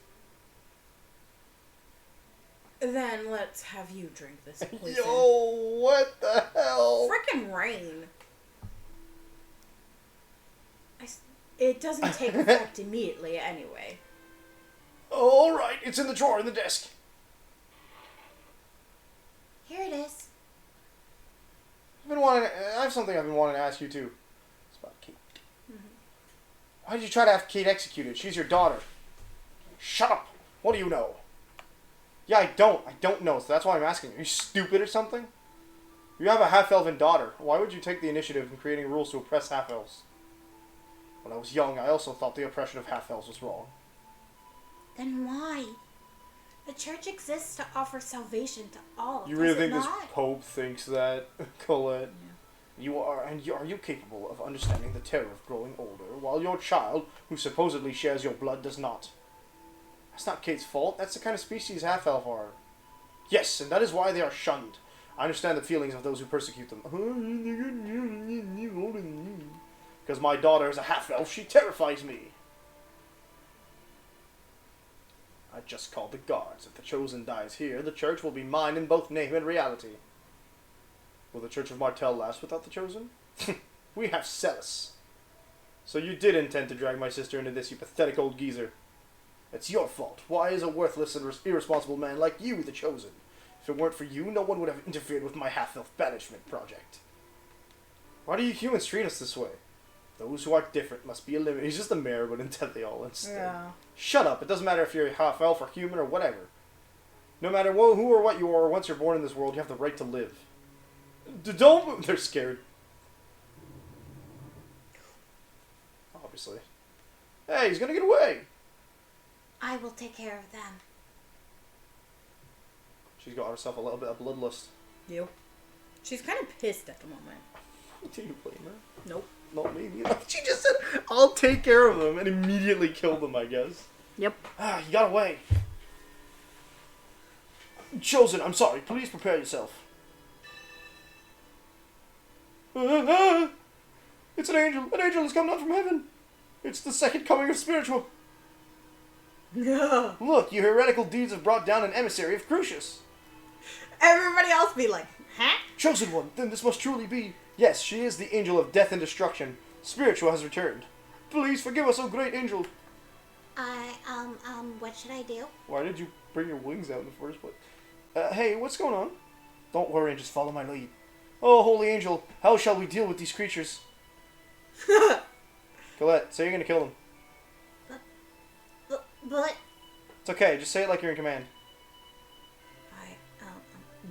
Then let's have you drink this poison. Yo, what the hell? Frickin' rain. It doesn't take effect immediately anyway. Alright, it's in the drawer in the desk. Here it is. I have something I've been wanting to ask you too. It's about Kate. Why did you try to have Kate executed? She's your daughter. Shut up. What do you know? Yeah, I don't know, so that's why I'm asking. Are you stupid or something? You have a half-elven daughter. Why would you take the initiative in creating rules to oppress half-elves? When I was young, I also thought the oppression of half-elves was wrong. Then why? The church exists to offer salvation to all. You really does it think this not? Pope thinks that, Colette? Yeah. Are you capable of understanding the terror of growing older, while your child, who supposedly shares your blood, does not? That's not Kate's fault. That's the kind of species half-elf are. Yes, and that is why they are shunned. I understand the feelings of those who persecute them. Because my daughter is a half-elf, she terrifies me. I just called the guards. If the Chosen dies here, the church will be mine in both name and reality. Will the Church of Martel last without the Chosen? We have Celis. So you did intend to drag my sister into this, you pathetic old geezer. It's your fault. Why is a worthless and irresponsible man like you the Chosen? If it weren't for you, no one would have interfered with my half-elf banishment project. Why do you humans treat us this way? Those who are different must be eliminated. He's just a mayor, but in Tethiol instead. Yeah. Shut up. It doesn't matter if you're half-elf or human or whatever. No matter who or what you are, once you're born in this world, you have the right to live. Don't move. They're scared. Obviously. Hey, he's gonna get away. I will take care of them. She's got herself a little bit of bloodlust. Yep. She's kind of pissed at the moment. Do you blame her? Nope. Not me. She just said, I'll take care of them, and immediately killed them, I guess. Yep. Ah, you got away. Chosen, I'm sorry. Please prepare yourself. It's an angel. An angel has come down from heaven. It's the second coming of spiritual. Yeah. Look, your heretical deeds have brought down an emissary of Crucius. Everybody else be like, huh? Chosen one, then this must truly be. Yes, she is the angel of death and destruction. Spiritual has returned. Please forgive us, O great angel. What should I do? Why did you bring your wings out in the first place? Hey, what's going on? Don't worry and just follow my lead. Oh, holy angel, how shall we deal with these creatures? Colette, say you're gonna kill them. But It's okay, just say it like you're in command.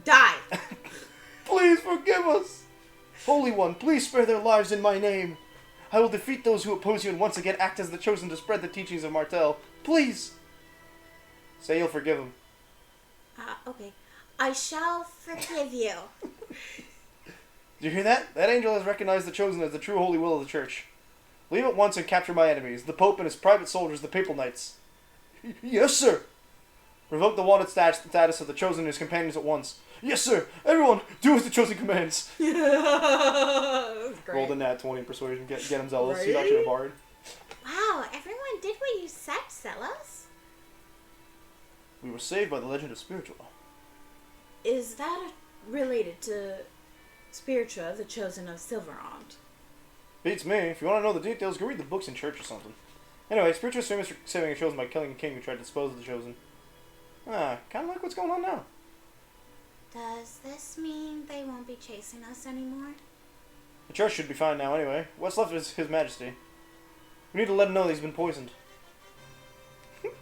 Die. Please forgive us! Holy one, please spare their lives in my name. I will defeat those who oppose you and once again act as the chosen to spread the teachings of Martel. Please! Say you'll forgive him. okay. I shall forgive you. Do you hear that? That angel has recognized the chosen as the true holy will of the church. Leave at once and capture my enemies, the Pope and his private soldiers, the Papal Knights. Yes, sir! Revoke the wanted status of the chosen and his companions at once. Yes, sir! Everyone, do as the chosen commands! That's great. Roll the nat 20 persuasion, get him zealous. Right? He's actually a bard. Wow, everyone did what you said, Zealous. We were saved by the legend of Spiritual. Is that related to Spiritua, the chosen of Silverhand? Beats me. If you want to know the details, go read the books in church or something. Anyway, Spiritua is famous for saving a chosen by killing a king who tried to dispose of the chosen. Kind of like what's going on now. Does this mean they won't be chasing us anymore? The church should be fine now anyway. What's left is His Majesty. We need to let him know that he's been poisoned.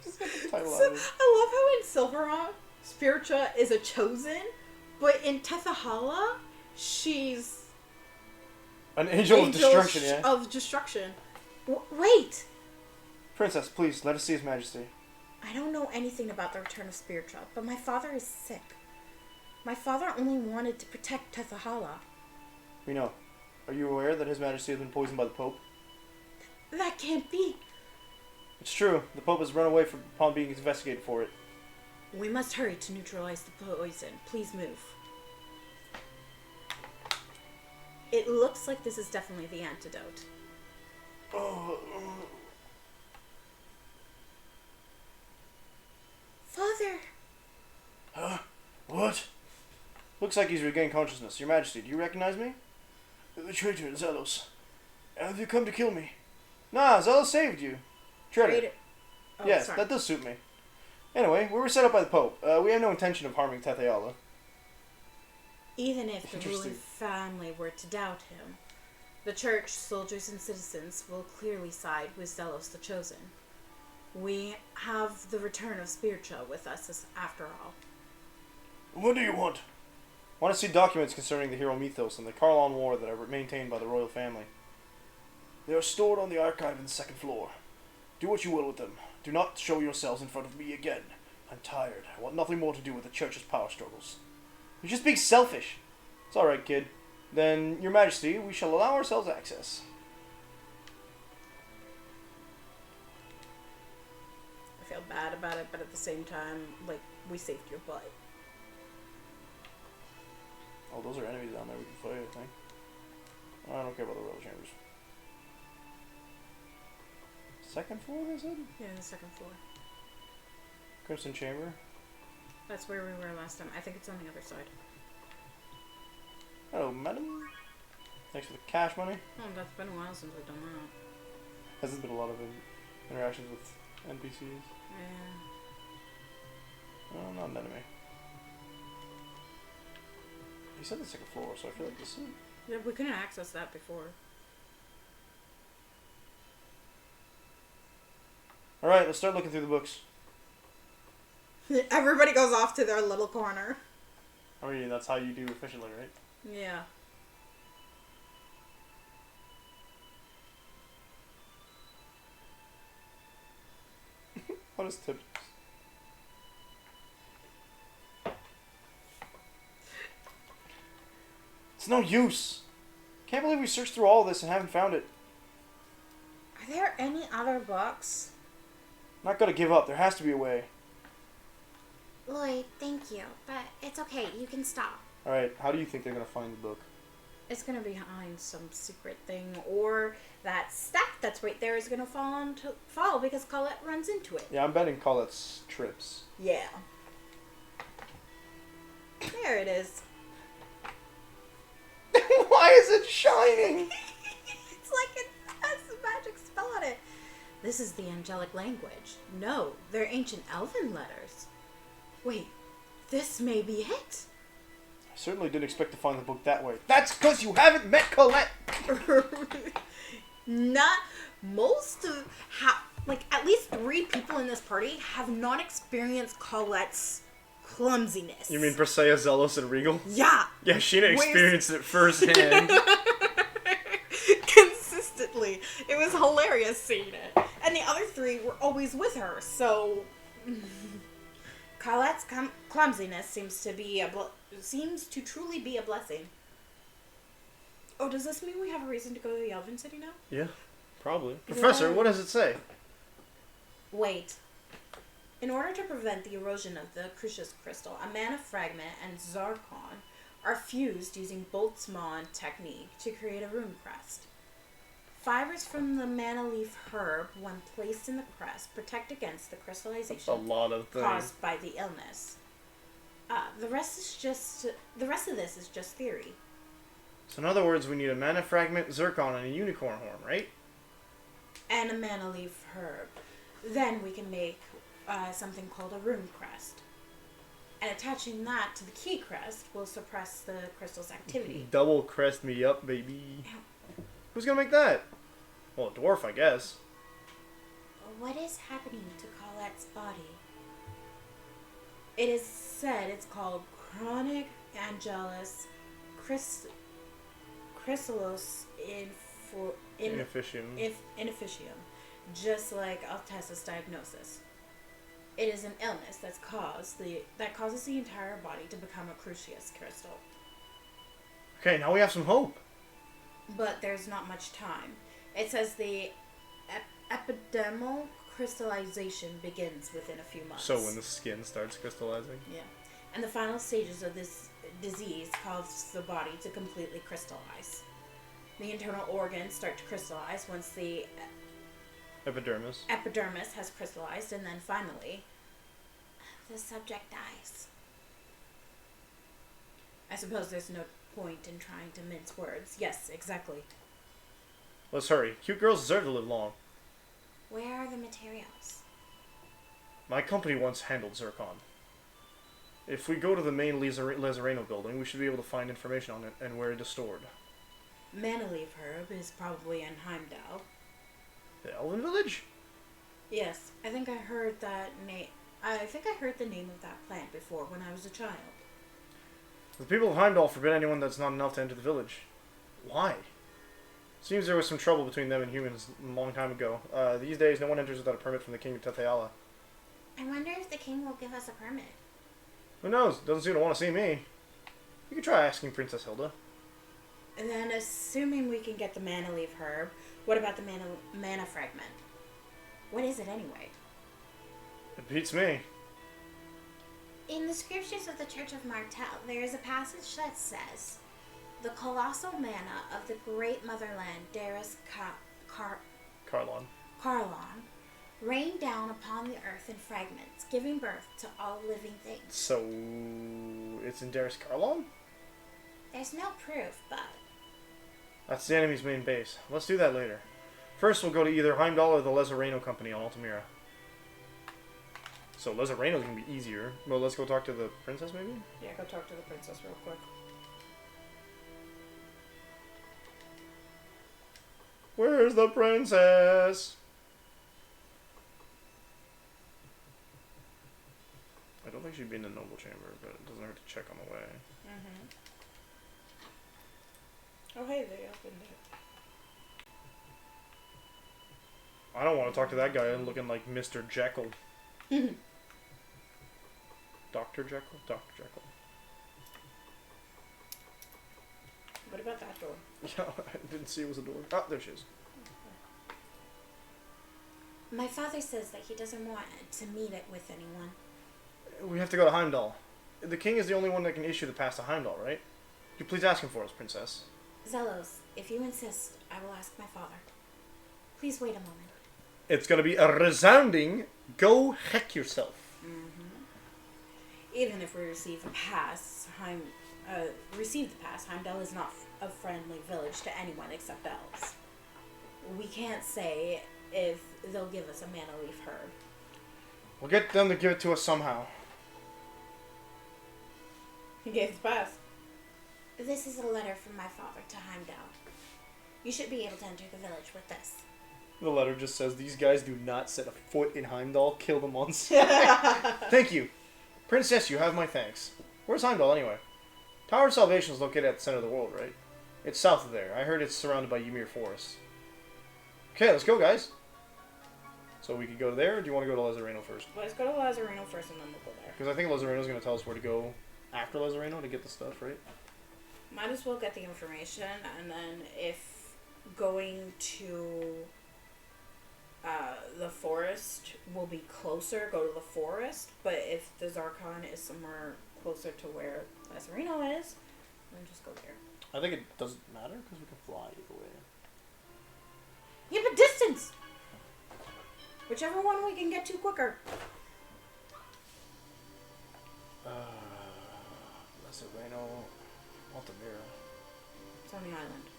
Just got the title out of it. I love how in Silverhand, Spiritua is a chosen, but in Tethahala, she's An angel of destruction, yeah. Of destruction. Wait! Princess, please, let us see His Majesty. I don't know anything about the return of Spiritua, but my father is sick. My father only wanted to protect Tethahala. We know. Are you aware that His Majesty has been poisoned by the Pope? That can't be. It's true. The Pope has run away upon being investigated for it. We must hurry to neutralize the poison. Please move. It looks like this is definitely the antidote. Father! Huh? What? Looks like he's regained consciousness. Your Majesty, do you recognize me? The traitor, Zelos. Have you come to kill me? Nah, Zelos saved you. Traitor. Oh, Yes, sorry. that does suit me. Anyway, we were set up by the Pope. We have no intention of harming Tethahala. Even if the Interesting. ruling family were to doubt him, the church, soldiers, and citizens will clearly side with Zelos the Chosen. We have the return of Spiritua with us after all. What do you want? I want to see documents concerning the hero mythos and the Carlon War that are maintained by the royal family. They are stored on the archive in the second floor. Do what you will with them. Do not show yourselves in front of me again. I'm tired. I want nothing more to do with the church's power struggles. You're just being selfish. It's alright, kid. Then, Your Majesty, we shall allow ourselves access. I feel bad about it, but at the same time, like, we saved your butt. Oh, those are enemies down there we can fight, I think. I don't care about the royal chambers. Second floor, they said? Yeah, the second floor. Crimson Chamber. That's where we were last time. I think it's on the other side. Hello, madam. Thanks for the cash money. Oh, that's been a while since we've done that. Hasn't been a lot of interactions with NPCs. Yeah. Oh, not an enemy. He said the second floor, so I feel like this is... Yeah, we couldn't access that before. Alright, let's start looking through the books. Everybody goes off to their little corner. I mean, that's how you do efficiently, right? Yeah. What is tips? It's no use. Can't believe we searched through all this and haven't found it. Are there any other books? Not gonna give up. There has to be a way. Lloyd, thank you, but it's okay. You can stop. Alright, how do you think they're gonna find the book? It's gonna be behind some secret thing, or that stack that's right there is gonna fall because Colette runs into it. Yeah, I'm betting Colette's trips. Yeah. There it is. Why is it shining? It's like it has a magic spell on it. This is the angelic language. No, they're ancient elven letters. Wait, this may be it. I certainly didn't expect to find the book that way. That's because you haven't met Colette. Not most of like at least 3 people in this party have not experienced Colette's clumsiness. You mean Presea, Zealous, and Regal? Yeah. Yeah, Sheena experienced it firsthand. Consistently. It was hilarious seeing it. And the other 3 were always with her, so Colette's clumsiness seems to truly be a blessing. Oh, does this mean we have a reason to go to the Elven City now? Yeah, probably. Professor, what does it say? Wait. In order to prevent the erosion of the Crucius crystal, a mana fragment and Zarkon are fused using Boltzmann technique to create a rune crest. Fibers from the mana leaf herb, when placed in the crest, protect against the crystallization That's a lot of things. caused by the illness. The rest of this is just theory. So in other words, we need a mana fragment, Zircon, and a unicorn horn, right? And a mana leaf herb. Then we can make something called a rune crest. And attaching that to the key crest will suppress the crystal's activity. Double crest me up, baby. Who's gonna make that? Well, a dwarf, I guess. What is happening to Colette's body? It is said it's called chronic angelus chrysalis inefficium, just like Altessa's diagnosis. It is an illness that causes the entire body to become a Crucius crystal. Okay, now we have some hope. But there's not much time. It says the epidermal crystallization begins within a few months. So when the skin starts crystallizing? Yeah. And the final stages of this disease cause the body to completely crystallize. The internal organs start to crystallize once the epidermis has crystallized, and then finally, the subject dies. I suppose there's no point in trying to mince words. Yes, exactly. Let's hurry. Cute girls deserve to live long. Where are the materials? My company once handled Zircon. If we go to the main Lazareno building, we should be able to find information on it and where it is stored. Mana leaf herb is probably in Heimdall. The Elven Village? Yes, I think I heard that name. I think I heard the name of that plant before when I was a child. The people of Heimdall forbid anyone that's not enough to enter the village. Why? Seems there was some trouble between them and humans a long time ago. These days, no one enters without a permit from the king of Tetheala. I wonder if the king will give us a permit. Who knows? Doesn't seem to want to see me. You could try asking Princess Hilda. And then, assuming we can get the mana leaf herb, what about the mana fragment? What is it anyway? It beats me. In the scriptures of the Church of Martel, there is a passage that says, "The colossal mana of the great motherland, Darius Carlon, rained down upon the earth in fragments, giving birth to all living things." So, it's in Darius Carlon? There's no proof, but... That's the enemy's main base. Let's do that later. First, we'll go to either Heimdall or the Lazareno Company on Altamira. So, Lazareno's gonna be easier. Well, let's go talk to the princess, maybe? Yeah, go talk to the princess real quick. Where's the princess? I don't think she'd be in the noble chamber, but it doesn't hurt to check on the way. Mm-hmm. Oh, hey, they opened it. I don't want to talk to that guy looking like Mr. Jekyll. Dr. Jekyll? Dr. Jekyll. What about that door? Yeah, I didn't see it was a door. Oh, there she is. My father says that he doesn't want to meet it with anyone. We have to go to Heimdall. The king is the only one that can issue the pass to Heimdall, right? Could you please ask him for us, princess? Zelos, if you insist, I will ask my father. Please wait a moment. It's gonna be a resounding go heck yourself. Mm-hmm. even if we receive the pass, Heimdall is not a friendly village to anyone except elves. We can't say if they'll give us a mana leaf herb. We'll get them to give it to us somehow. He gave the pass. This is a letter from my father to Heimdall. You should be able to enter the village with this. The letter just says, these guys do not set a foot in Heimdall. Kill them on sight. Thank you. Princess, you have my thanks. Where's Heimdall, anyway? Tower of Salvation is located at the center of the world, right? It's south of there. I heard it's surrounded by Ymir Forest. Okay, let's go, guys. So we could go there, or do you want to go to Lazareno first? Let's go to Lazareno first, and then we'll go there. Because I think Lazareno's going to tell us where to go after Lazareno to get the stuff, right? Might as well get the information, and then if going to the forest will be closer, go to the forest. But if the Zarkon is somewhere closer to where Lazareno is, then just go there. I think it doesn't matter, because we can fly either way. Yeah, but distance! Whichever one we can get to quicker. Lazareno, Altamira. It's on the island.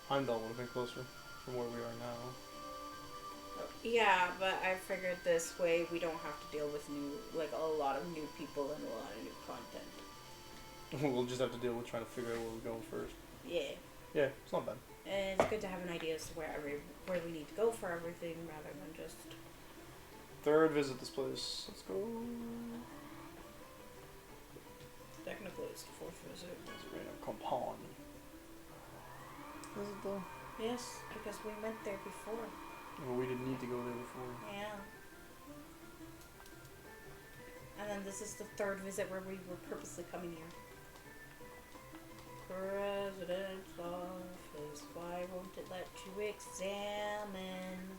Heimdall would have been closer from where we are now. Yeah, but I figured this way we don't have to deal with a lot of new people and a lot of new content. We'll just have to deal with trying to figure out where we're going first. Yeah. Yeah, it's not bad. And it's good to have an idea as to where we need to go for everything rather than just... Third visit this place. Let's go. Technically it's the fourth visit. Lazareno, Compon. Is it though? Yes, because we went there before. Well, we didn't need to go there before. Yeah. And then this is the third visit where we were purposely coming here. President's office, why won't it let you examine?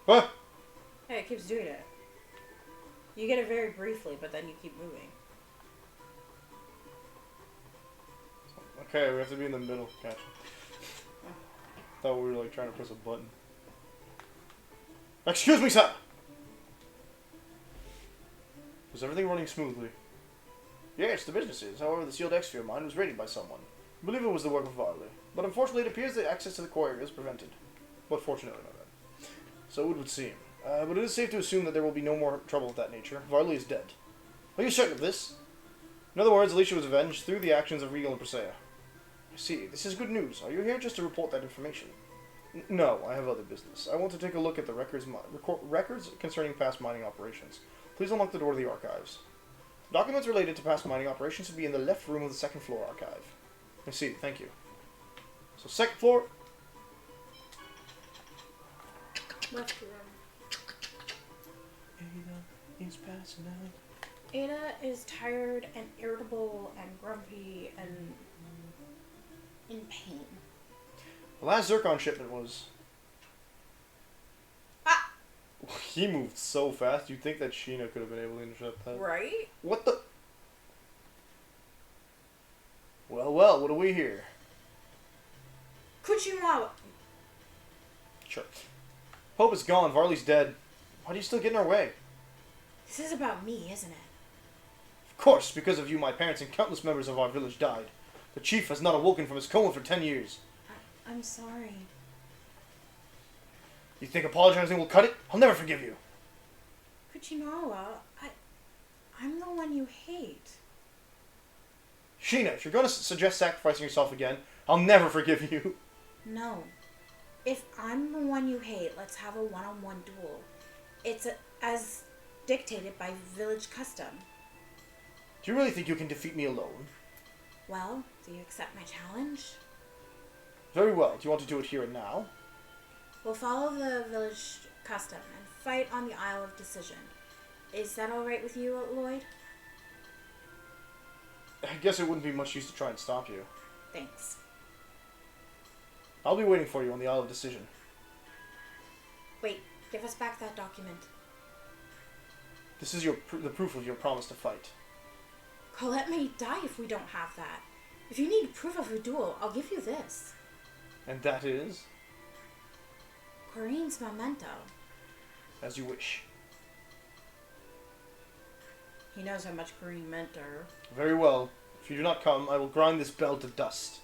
What? Hey, it keeps doing it. You get it very briefly, but then you keep moving. Okay, we have to be in the middle. Gotcha. Thought we were like trying to press a button. Excuse me, sir! Is everything running smoothly? Yes, the business is. However, the sealed exfil mine was raided by someone. I believe it was the work of Varley. But unfortunately, it appears that access to the core area is prevented. But fortunately, not that. So it would seem. But it is safe to assume that there will be no more trouble of that nature. Varley is dead. Are you certain of this? In other words, Alicia was avenged through the actions of Regal and Presea. I see. This is good news. Are you here just to report that information? No, I have other business. I want to take a look at the records concerning past mining operations. Please unlock the door to the archives. Documents related to past mining operations should be in the left room of the second floor archive. I see. Thank you. So, second floor. Left room. Ada is passing out. Ada is tired and irritable and grumpy and in pain. The last Zircon shipment was... Ah! He moved so fast, you'd think that Sheena could have been able to intercept that. Right? What the... Well, what do we hear? Kuchimawa. Sure. Pope is gone, Varley's dead. Why do you still get in our way? This is about me, isn't it? Of course, because of you, my parents and countless members of our village died. The chief has not awoken from his coma for 10 years. I'm sorry. You think apologizing will cut it? I'll never forgive you. Kuchimawa, I'm the one you hate. Sheena, if you're going to suggest sacrificing yourself again, I'll never forgive you. No. If I'm the one you hate, let's have a one-on-one duel. It's as dictated by village custom. Do you really think you can defeat me alone? Well, do you accept my challenge? Very well. Do you want to do it here and now? We'll follow the village custom and fight on the Isle of Decision. Is that alright with you, Lloyd? I guess it wouldn't be much use to try and stop you. Thanks. I'll be waiting for you on the Isle of Decision. Wait, give us back that document. This is the proof of your promise to fight. Colette may die if we don't have that. If you need proof of a duel, I'll give you this. And that is? Corrine's memento. As you wish. He knows how much Corrine meant to her. Very well. If you do not come, I will grind this bell to dust.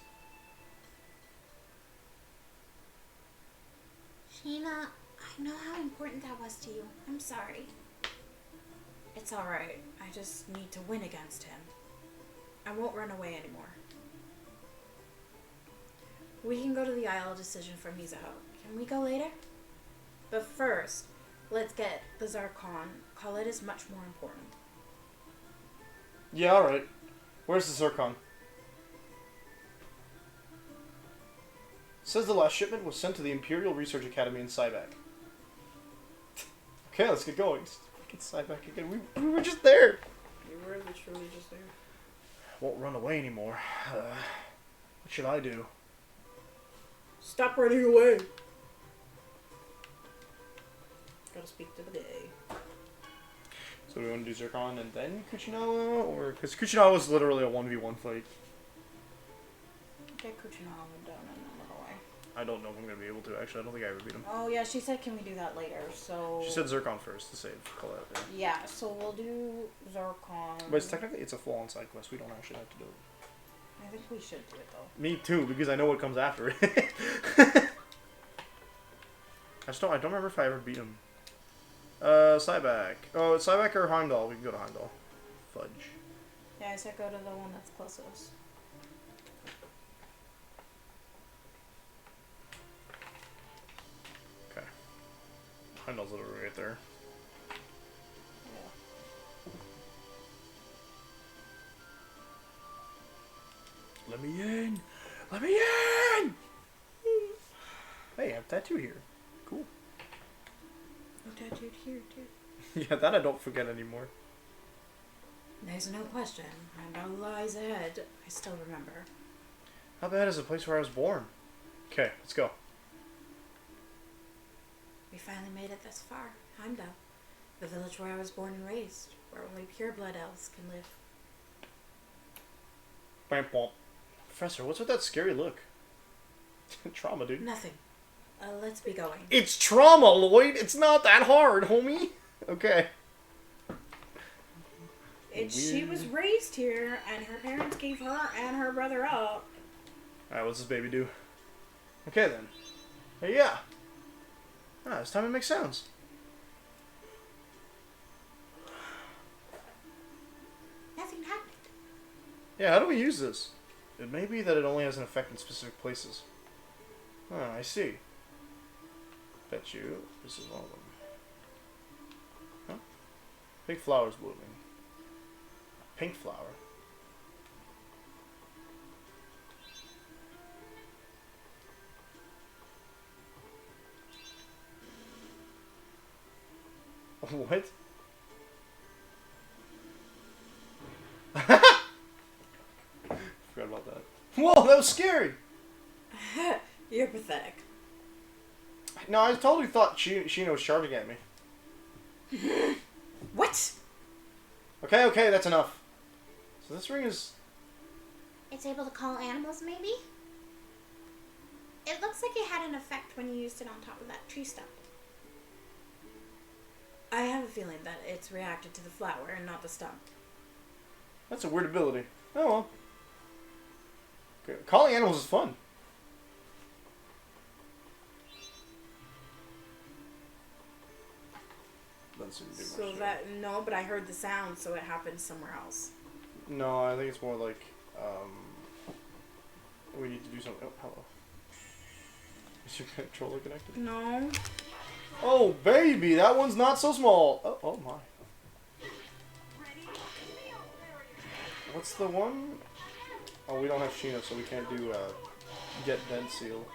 Sheena, I know how important that was to you. I'm sorry. It's alright. I just need to win against him. I won't run away anymore. We can go to the Isle of Decision from Mizuho. Can we go later? But first, let's get the Zarkon. Khalid is much more important. Yeah, alright. Where's the Zircon? Says the last shipment was sent to the Imperial Research Academy in Cybac. Okay, let's get going. Fucking Cybac again. We were just there. You were literally just there. Won't run away anymore. What should I do? Stop running away. Gotta speak to the day. So we want to do Zircon and then Kuchinawa? Or... Because Kuchinawa was literally a 1v1 fight. Get Kuchinawa done and then run away. I don't know if I'm going to be able to, actually. I don't think I ever beat him. Oh yeah, she said can we do that later, so... She said Zircon first to save Colette. Yeah, so we'll do Zircon. But it's a full-on side quest. We don't actually have to do it. I think we should do it though. Me too, because I know what comes after it. I don't remember if I ever beat him. Cybac. Oh, it's Cybac or Heimdall. We can go to Heimdall. Fudge. Yeah, I said go to the one that's closest. Okay. Heimdall's literally right there. Yeah. Let me in! Let me in! Hey, I have a tattoo here. Cool. No tattooed here too. Yeah, that I don't forget anymore. There's no question. Heimdall lies ahead. I still remember. How bad is the place where I was born? Okay, let's go. We finally made it this far. Heimdall. The village where I was born and raised. Where only pure-blood elves can live. Bam, bam. Professor, what's with that scary look? Trauma, dude. Nothing. Let's be going. It's trauma, Lloyd! It's not that hard, homie! Okay. She was raised here, and her parents gave her and her brother up. Alright, what's this baby do? Okay, then. Hey, yeah. Ah, it's time to make sounds. Nothing happened. Yeah, how do we use this? It may be that it only has an effect in specific places. Ah, I see. Bet you this is one of them. Huh? Big flowers blooming. A pink flower. What? Forgot about that. Whoa, that was scary! You're pathetic. No, I totally thought Sheena was charging at me. What? Okay, that's enough. So this ring is... It's able to call animals, maybe? It looks like it had an effect when you used it on top of that tree stump. I have a feeling that it's reacted to the flower and not the stump. That's a weird ability. Oh well. Okay. Calling animals is fun. Doesn't do much So to that, no, but I heard the sound, so it happened somewhere else. it. No, I think it's more like, we need to do something. Oh, hello. Is your controller connected? No. Oh, baby, that one's not so small. Oh my. What's the one? Oh, we don't have Sheena, so we can't do get vent seal.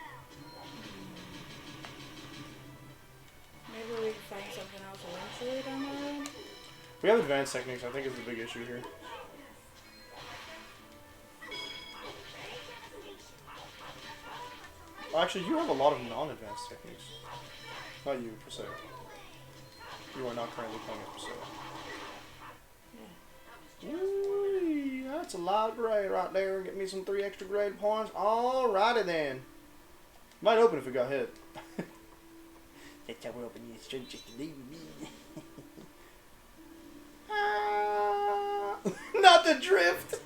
Maybe we can find something else eventually down the road. We have advanced techniques, I think is the big issue here. Well, actually, you have a lot of non-advanced techniques. Not you, per se. You are not currently playing as per se. Ooh, that's a lot of grade right there. Get me some 3 extra grade points. Alrighty then. Might open if it got hit. That's how we're opening this shirt, just to leave me. Not the drift.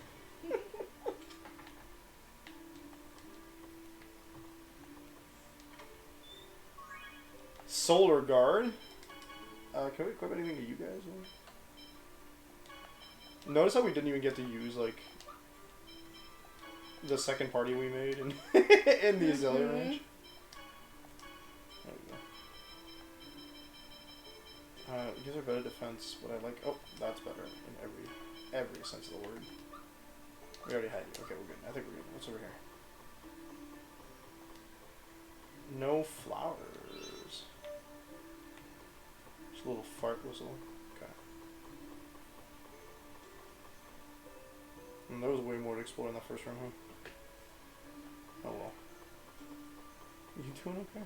Solar Guard. Can we equip anything to you guys? Notice how we didn't even get to use like the second party we made in in the Azalea range. There we go. Gives her better defense, but I like. Oh, that's better in every sense of the word. We already had you. Okay, we're good. I think we're good. What's over here? No flowers. Just a little fart whistle. Okay. There was way more to explore in that first room, huh? Oh well. You doing okay?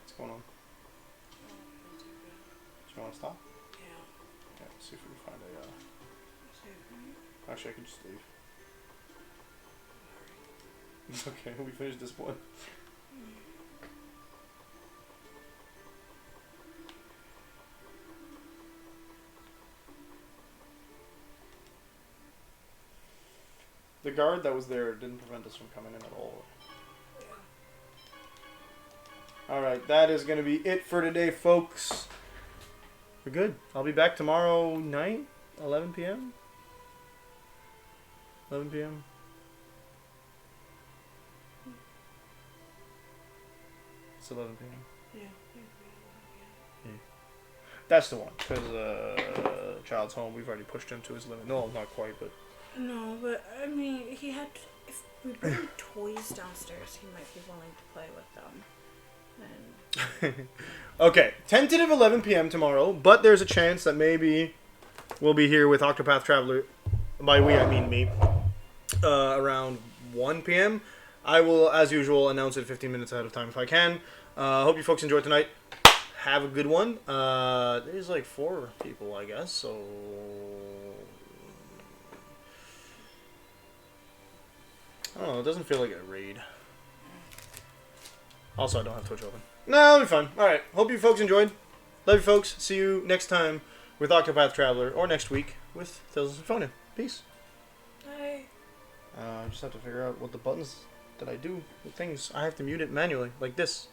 What's going on? Do you want to stop? Yeah. Yeah, let's see if we can find a, Actually, I can just leave. It's okay, we finished this one. The guard that was there didn't prevent us from coming in at all. Alright, that is going to be it for today, folks. We're good. I'll be back tomorrow night, 11 p.m. 11 p.m. It's 11 p.m. Yeah. That's the one, because Child's Home, we've already pushed him to his limit. No, not quite, but... No, but I mean, he had. If we bring toys downstairs, he might be willing to play with them. And Okay, tentative 11 p.m. tomorrow, but there's a chance that maybe we'll be here with Octopath Traveler. By we, I mean me. Around 1 p.m. I will, as usual, announce it 15 minutes ahead of time if I can. Hope you folks enjoyed tonight. Have a good one. There's like 4 people, I guess, so... I don't know, it doesn't feel like a raid. Also, I don't have Twitch open. No, it'll be fun. Alright, hope you folks enjoyed. Love you folks. See you next time with Octopath Traveler, or next week with Tales of Symphonia. Peace. bye. I just have to figure out what the buttons that I do with things. I have to mute it manually, like this.